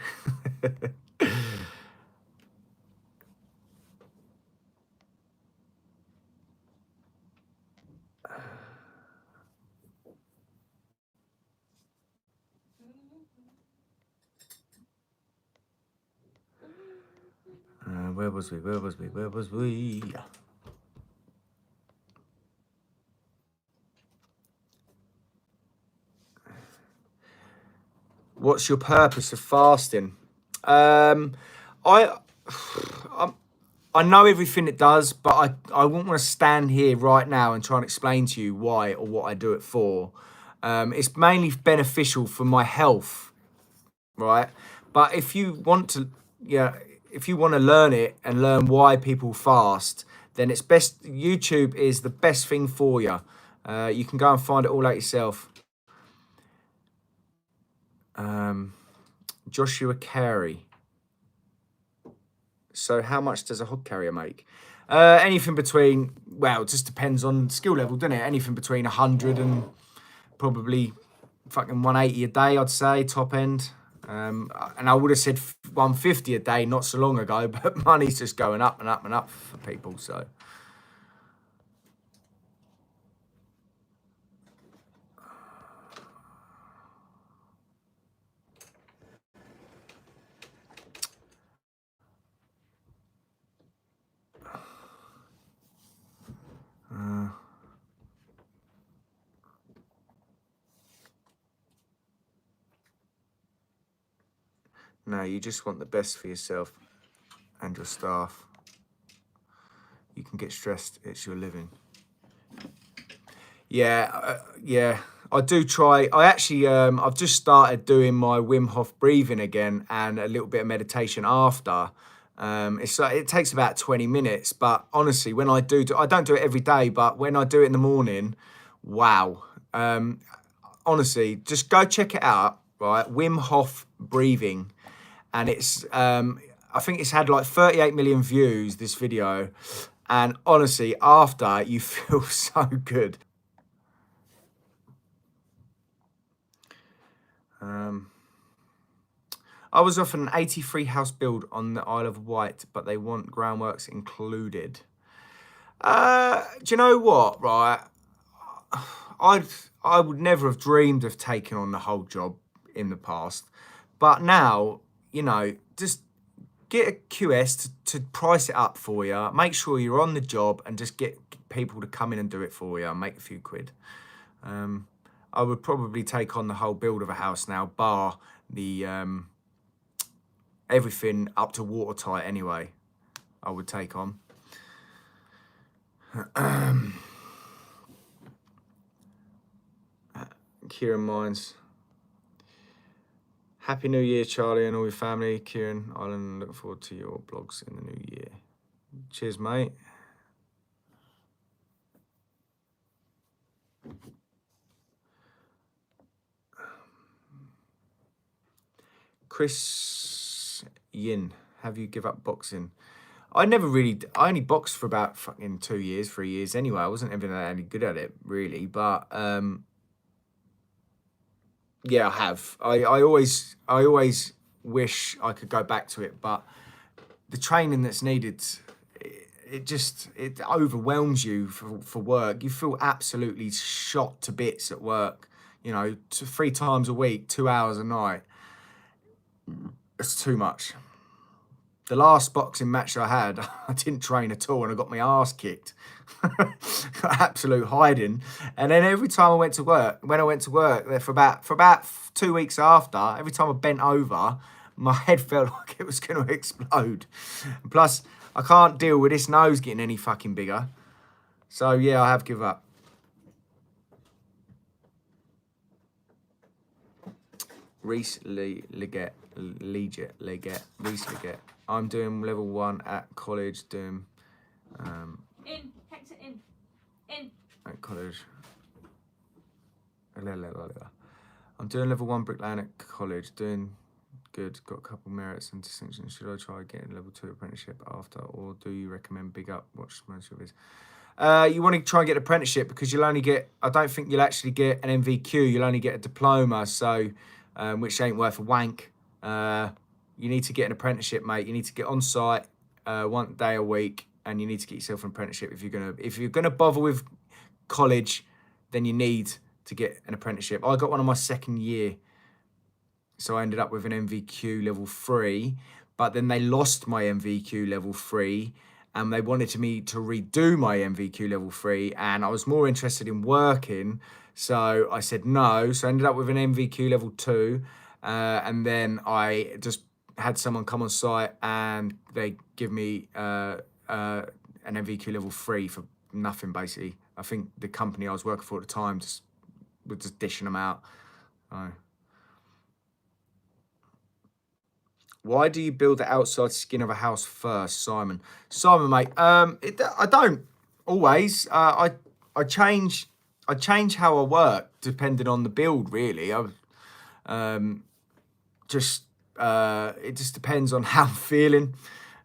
Where was we? What's your purpose of fasting? I know everything it does, but I wouldn't want to stand here right now and try and explain to you why or what I do it for. It's mainly beneficial for my health, right? But if you want to, if you want to learn it and learn why people fast, then it's best. YouTube is the best thing for you. You can go and find it all out yourself. Joshua Carey. So how much does a hod carrier make? Anything between, well, it just depends on skill level, doesn't it? Anything between 100 and probably fucking 180 a day, I'd say, top end. And I would have said 150 a day not so long ago, but money's just going up and up and up for people, so. No, you just want the best for yourself and your staff. You can get stressed. It's your living. Yeah. I do try. I actually, I've just started doing my Wim Hof breathing again and a little bit of meditation after. It's like, it takes about 20 minutes, but honestly, when I I don't do it every day, but when I do it in the morning, wow. Honestly, just go check it out, right? Wim Hof breathing. And it's, I think it's had like 38 million views, this video. And honestly, after, you feel so good. I was offered an 83 house build on the Isle of Wight, but they want groundworks included. Do you know what, right? I would never have dreamed of taking on the whole job in the past. But now, you know, just get a QS to price it up for you. Make sure you're on the job and just get people to come in and do it for you and make a few quid. I would probably take on the whole build of a house now, bar the everything up to watertight anyway. I would take on. Kieran Mines. Happy New Year, Charlie, and all your family. Kieran, Ireland, looking forward to your blogs in the new year. Cheers, mate. Chris Yin, have you give up boxing? I only boxed for about fucking 2 years, 3 years anyway. I wasn't even any good at it, really. But, yeah, I have. I always wish I could go back to it, but the training that's needed, it overwhelms you for work. You feel absolutely shot to bits at work. You know, 3 times a week, 2 hours a night. It's too much. The last boxing match I had, I didn't train at all and I got my ass kicked. Absolute hiding. And then every time I went to work, there for about 2 weeks after, every time I bent over, my head felt like it was going to explode. Plus, I can't deal with this nose getting any fucking bigger. So yeah, I have given up. Reese Leggett. I'm doing level 1 at college, doing In, Hector, in. At college. I'm doing level 1 bricklaying at college, doing good, got a couple merits and distinctions. Should I try getting level 2 apprenticeship after, or do you recommend big up? Watch most of his. You want to try and get an apprenticeship because you'll only get, I don't think you'll actually get an MVQ, you'll only get a diploma, so which ain't worth a wank. You need to get an apprenticeship, mate. You need to get on site 1 day a week, and you need to get yourself an apprenticeship. If you're gonna bother with college, then you need to get an apprenticeship. I got one on my 2nd year, so I ended up with an MVQ level 3. But then they lost my MVQ level 3, and they wanted me to redo my MVQ level 3, and I was more interested in working, so I said no. So I ended up with an MVQ level 2, and then I just had someone come on site and they give me an MVQ level 3 for nothing, basically. I think the company I was working for at the time was just dishing them out. Why do you build the outside skin of a house first, Simon? Simon, mate, I don't always. I change how I work depending on the build, really. It just depends on how I'm feeling.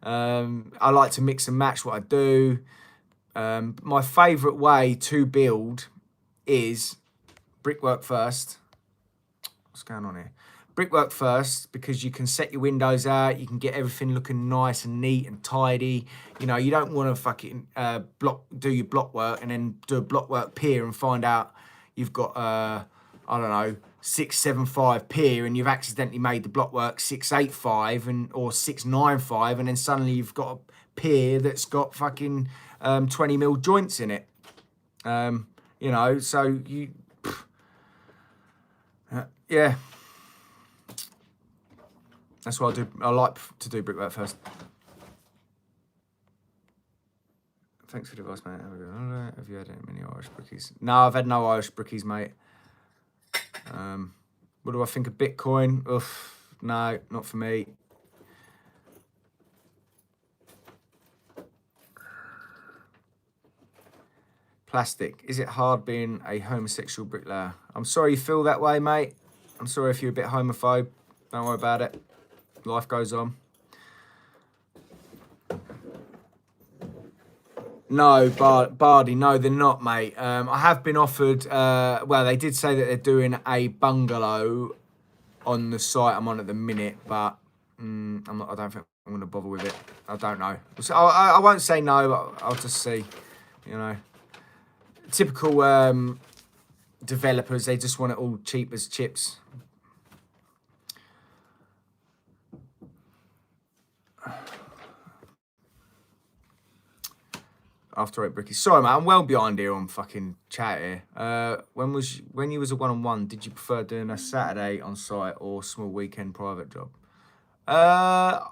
I like to mix and match what I do. My favourite way to build is brickwork first. What's going on here? Brickwork first, because you can set your windows out, you can get everything looking nice and neat and tidy. You know, you don't want to fucking do your block work and then do a block work pier and find out you've got I don't know, 675 pier and you've accidentally made the block work 685 or 695, and then suddenly you've got a pier that's got fucking 20mm joints in it. You know, so you yeah. That's what I do. I like to do brickwork first. Thanks for the advice, mate. Have you had many Irish brickies? No, I've had no Irish brickies, mate. What do I think of Bitcoin? Oof, no, not for me. Plastic. Is it hard being a homosexual bricklayer? I'm sorry you feel that way, mate. I'm sorry if you're a bit homophobe. Don't worry about it. Life goes on. No, Bardi, no, they're not, mate. I have been offered, well, they did say that they're doing a bungalow on the site I'm on at the minute, but I don't think I'm going to bother with it. I don't know. So I won't say no, but I'll just see, you know. Typical developers, they just want it all cheap as chips. After 8 brickies. Sorry, mate, I'm well behind here on fucking chat here. When you was a one-on-one, did you prefer doing a Saturday on site or small weekend private job? I've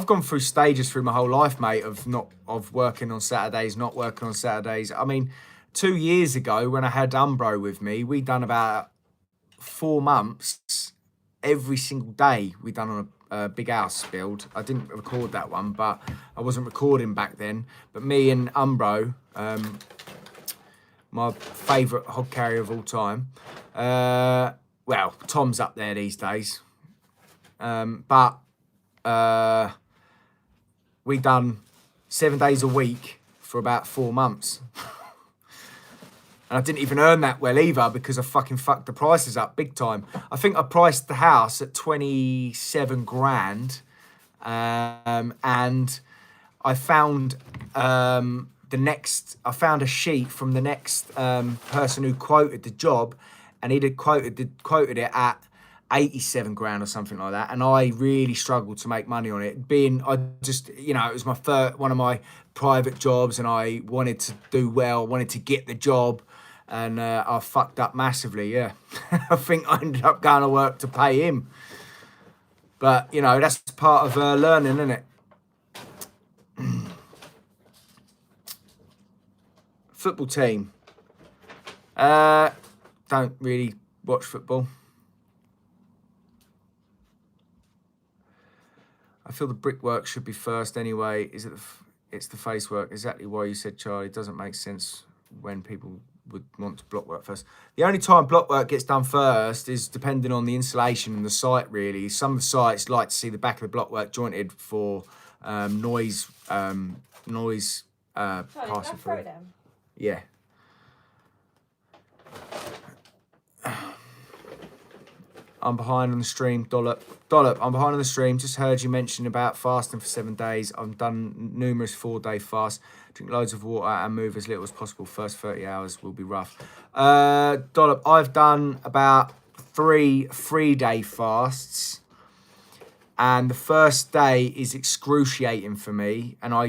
gone through stages through my whole life, mate, of working on Saturdays, not working on Saturdays. I mean, 2 years ago when I had Umbro with me, we done about 4 months every single day we done on a big house build. I didn't record that one, but I wasn't recording back then. But me and Umbro, my favourite hog carrier of all time. Well, Tom's up there these days. But we done 7 days a week for about 4 months. And I didn't even earn that well either because I fucking fucked the prices up big time. I think I priced the house at 27 grand. And I found I found a sheet from the next person who quoted the job, and he'd had quoted it at 87 grand or something like that. And I really struggled to make money on it. It was my one of my private jobs, and I wanted to do well, wanted to get the job. And I fucked up massively, yeah. I think I ended up going to work to pay him. But, you know, that's part of learning, isn't it? Football team. Don't really watch football. I feel the brickwork should be first anyway. It's the face work. Exactly why you said, Charlie. It doesn't make sense when people would want to block work first. The only time block work gets done first is depending on the installation and the site, really. Some of the sites like to see the back of the block work jointed for noise passing through. Them? Yeah. I'm behind on the stream, Dollop, I'm behind on the stream. Just heard you mention about fasting for 7 days. I've done numerous 4-day fasts. Drink loads of water and move as little as possible. First 30 hours will be rough. Dollop, I've done about 3 3-day fasts. And the first day is excruciating for me. And I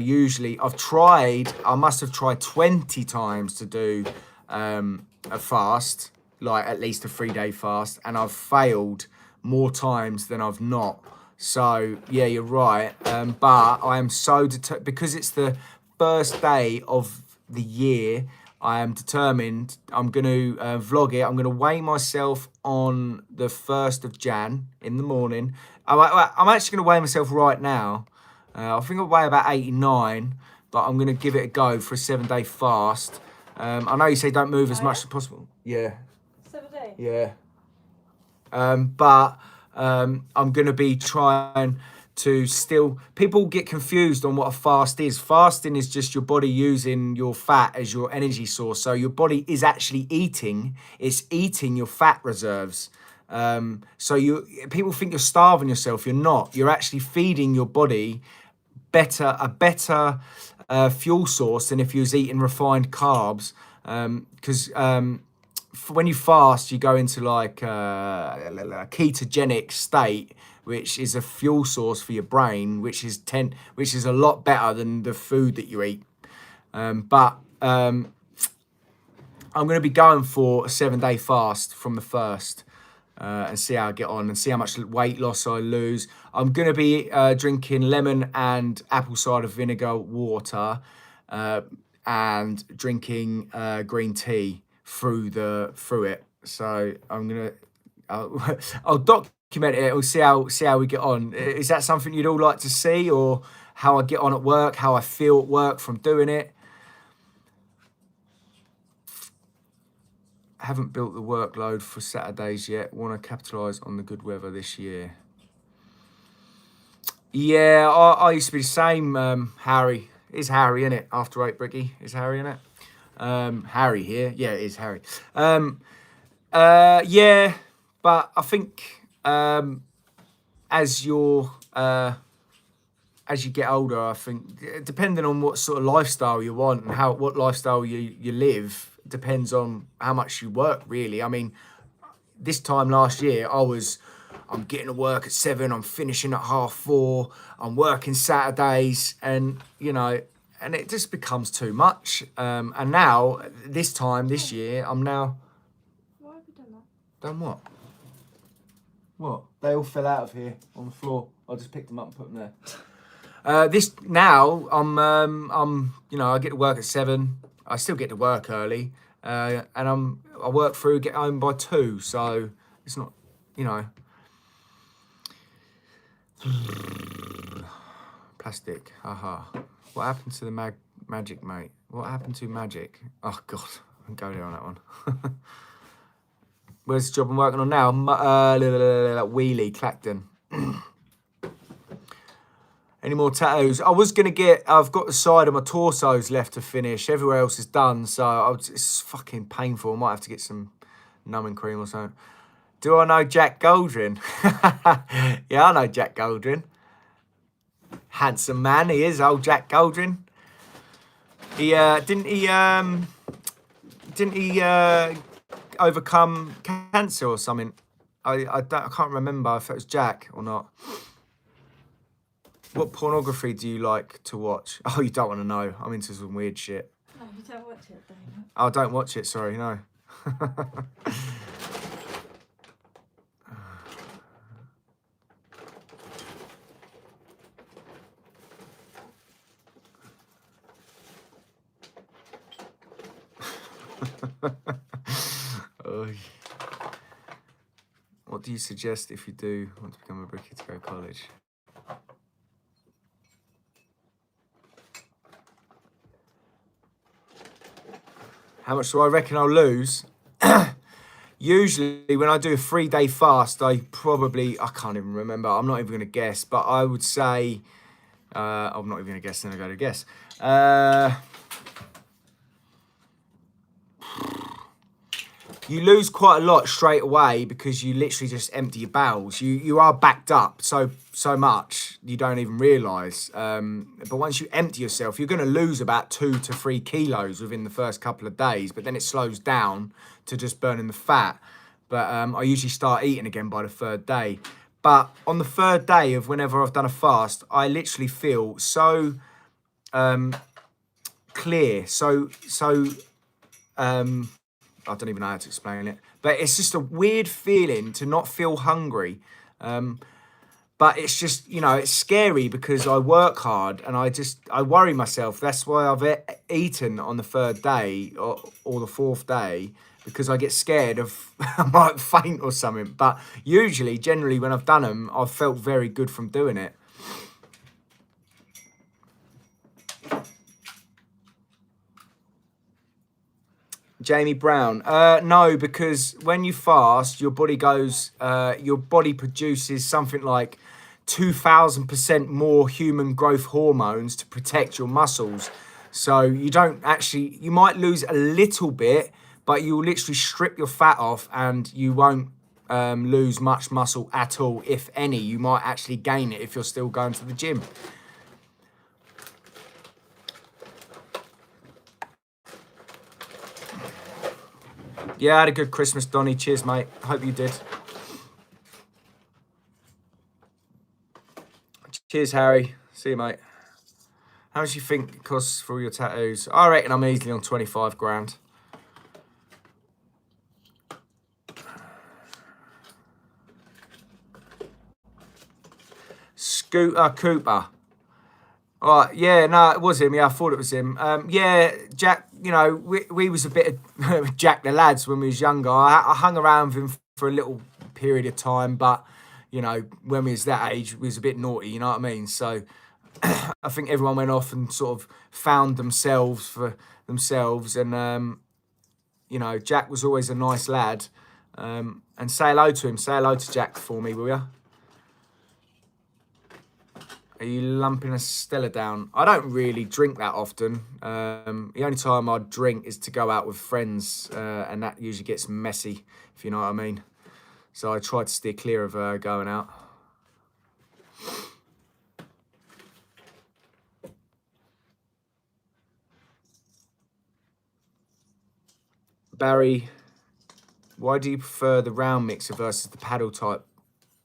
must have tried 20 times to do a fast, like at least a 3-day fast. And I've failed more times than I've not. So, yeah, you're right. But I am so determined, because it's the first day of the year, I am determined. I'm going to vlog it. I'm going to weigh myself on the 1st of Jan in the morning. I'm actually going to weigh myself right now. I think I'll weigh about 89, but I'm going to give it a go for a 7-day fast. I know you say don't move as much as possible. Yeah. 7 days? Yeah. But I'm going to be trying to still... People get confused on what a fast is. Fasting is just your body using your fat as your energy source. So your body is actually eating. It's eating your fat reserves. So people think you're starving yourself. You're not. You're actually feeding your body a better fuel source than if you was eating refined carbs. Because when you fast, you go into like a ketogenic state, which is a fuel source for your brain, which is a lot better than the food that you eat. But I'm going to be going for a 7-day fast from the 1st. and see how I get on and see how much weight loss I lose. I'm going to be drinking lemon and apple cider vinegar water and drinking green tea through it. So I'm going to I'll document it. We'll see how we get on. Is that something you'd all like to see, or how I get on at work, how I feel at work from doing it? Haven't built the workload for Saturdays yet. Want to capitalise on the good weather this year. Yeah, I used to be the same, Harry. Is Harry in it? After 8 Bricky. Is Harry in it? Harry here. Yeah, it is Harry. Yeah, but I think as you get older, I think depending on what sort of lifestyle you want and what lifestyle you live, depends on how much you work, really. I mean, this time last year, I'm getting to work at 7, I'm finishing at 4:30, I'm working Saturdays, and and it just becomes too much. And now, this year, I'm now. Why have you done that? Done what? What? They all fell out of here on the floor. I just picked them up and put them there. I get to work at 7. I still get to work early, and I work through, get home by 2. So it's not, plastic. Haha. What happened to the magic, mate? What happened to magic? Oh God, I can go there on that one. Where's the job I'm working on now? Wheelie, Clacton. Any more tattoos? I've got the side of my torsos left to finish. Everywhere else is done, so it's fucking painful. I might have to get some numbing cream or something. Do I know Jack Goldrin? Yeah, I know Jack Goldrin. Handsome man he is, old Jack Goldrin. Didn't he overcome cancer or something? I can't remember if it was Jack or not. What pornography do you like to watch? Oh, you don't want to know. I'm into some weird shit. No, you don't watch it, don't you? Oh, don't watch it, sorry, no. What do you suggest if you do want to become a brickie to go to college? How much do I reckon I'll lose? Usually when I do a 3-day fast, I can't even remember. I'm not even going to guess, but I would say, I'm not even going to guess, then I go to guess. You lose quite a lot straight away because you literally just empty your bowels. You are backed up so much you don't even realise. But once you empty yourself, you're going to lose about 2 to 3 kilos within the first couple of days. But then it slows down to just burning the fat. But I usually start eating again by the 3rd day. But on the 3rd day of whenever I've done a fast, I literally feel so clear, I don't even know how to explain it, but it's just a weird feeling to not feel hungry. But it's just, it's scary because I work hard and I worry myself. That's why I've eaten on the 3rd day or the 4th day, because I get scared of I might faint or something. But generally, when I've done them, I've felt very good from doing it. Jamie Brown. No, because when you fast, your body produces something like 2,000% more human growth hormones to protect your muscles. So you might lose a little bit, but you'll literally strip your fat off and you won't lose much muscle at all, if any. You might actually gain it if you're still going to the gym. Yeah, I had a good Christmas, Donny. Cheers, mate. Hope you did. Cheers, Harry. See you, mate. How much do you think it costs for all your tattoos? I reckon I'm easily on 25 grand. Cooper. All right, yeah, no, it was him. Yeah, I thought it was him. Yeah, Jack, you know, we was a bit of Jack the lads when we was younger. I hung around with him for a little period of time, but, you know, when we was that age, we was a bit naughty, you know what I mean? So I think everyone went off and sort of found themselves for themselves. And, you know, Jack was always a nice lad. And say hello to him. Say hello to Jack for me, will you? Are you lumping a Stella down? I don't really drink that often. The only time I drink is to go out with friends, and that usually gets messy, if you know what I mean. So I try to steer clear of going out. Barry, why do you prefer the round mixer versus the paddle type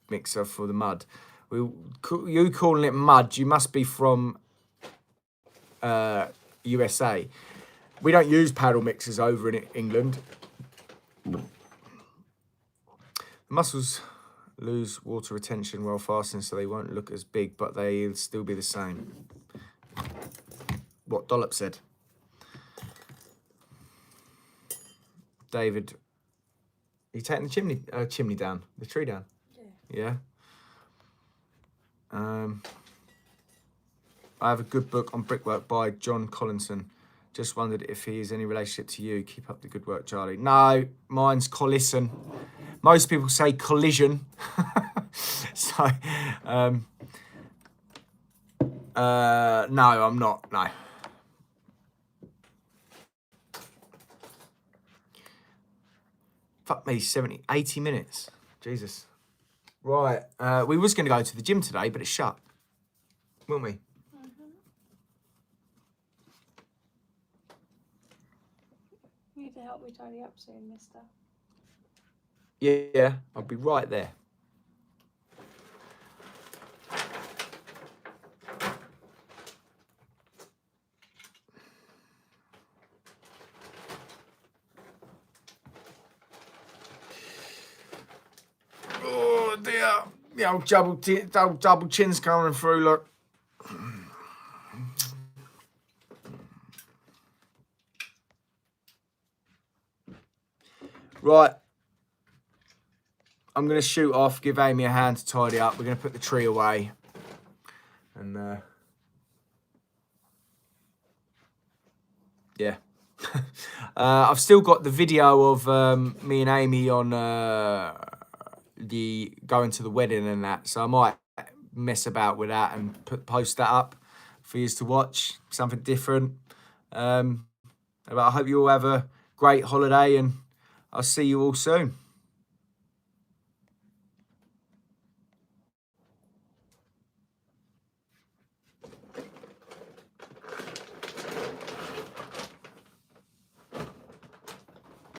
mixer for the mud? You calling it mud, you must be from USA. We don't use paddle mixers over in England. The mussels lose water retention while fasting, so they won't look as big, but they'll still be the same. What Dollop said. David, are you taking the chimney down, the tree down? Yeah. I have a good book on brickwork by John Collinson. Just wondered if he is any relationship to you. Keep up the good work, Charlie. No, mine's Collison. Most people say collision. So, no, I'm not. No. Fuck me, 80 minutes. Jesus. Right. We was going to go to the gym today, but it's shut. Weren't we? You need to help me tidy up soon, mister. Yeah, I'll be right there. Oh dear. The old double chin's coming through, look. Right. I'm going to shoot off, give Amy a hand to tidy up. We're going to put the tree away. And, yeah. I've still got the video of me and Amy on the going to the wedding and that. So I might mess about with that and post that up for you to watch. Something different. But I hope you all have a great holiday and I'll see you all soon.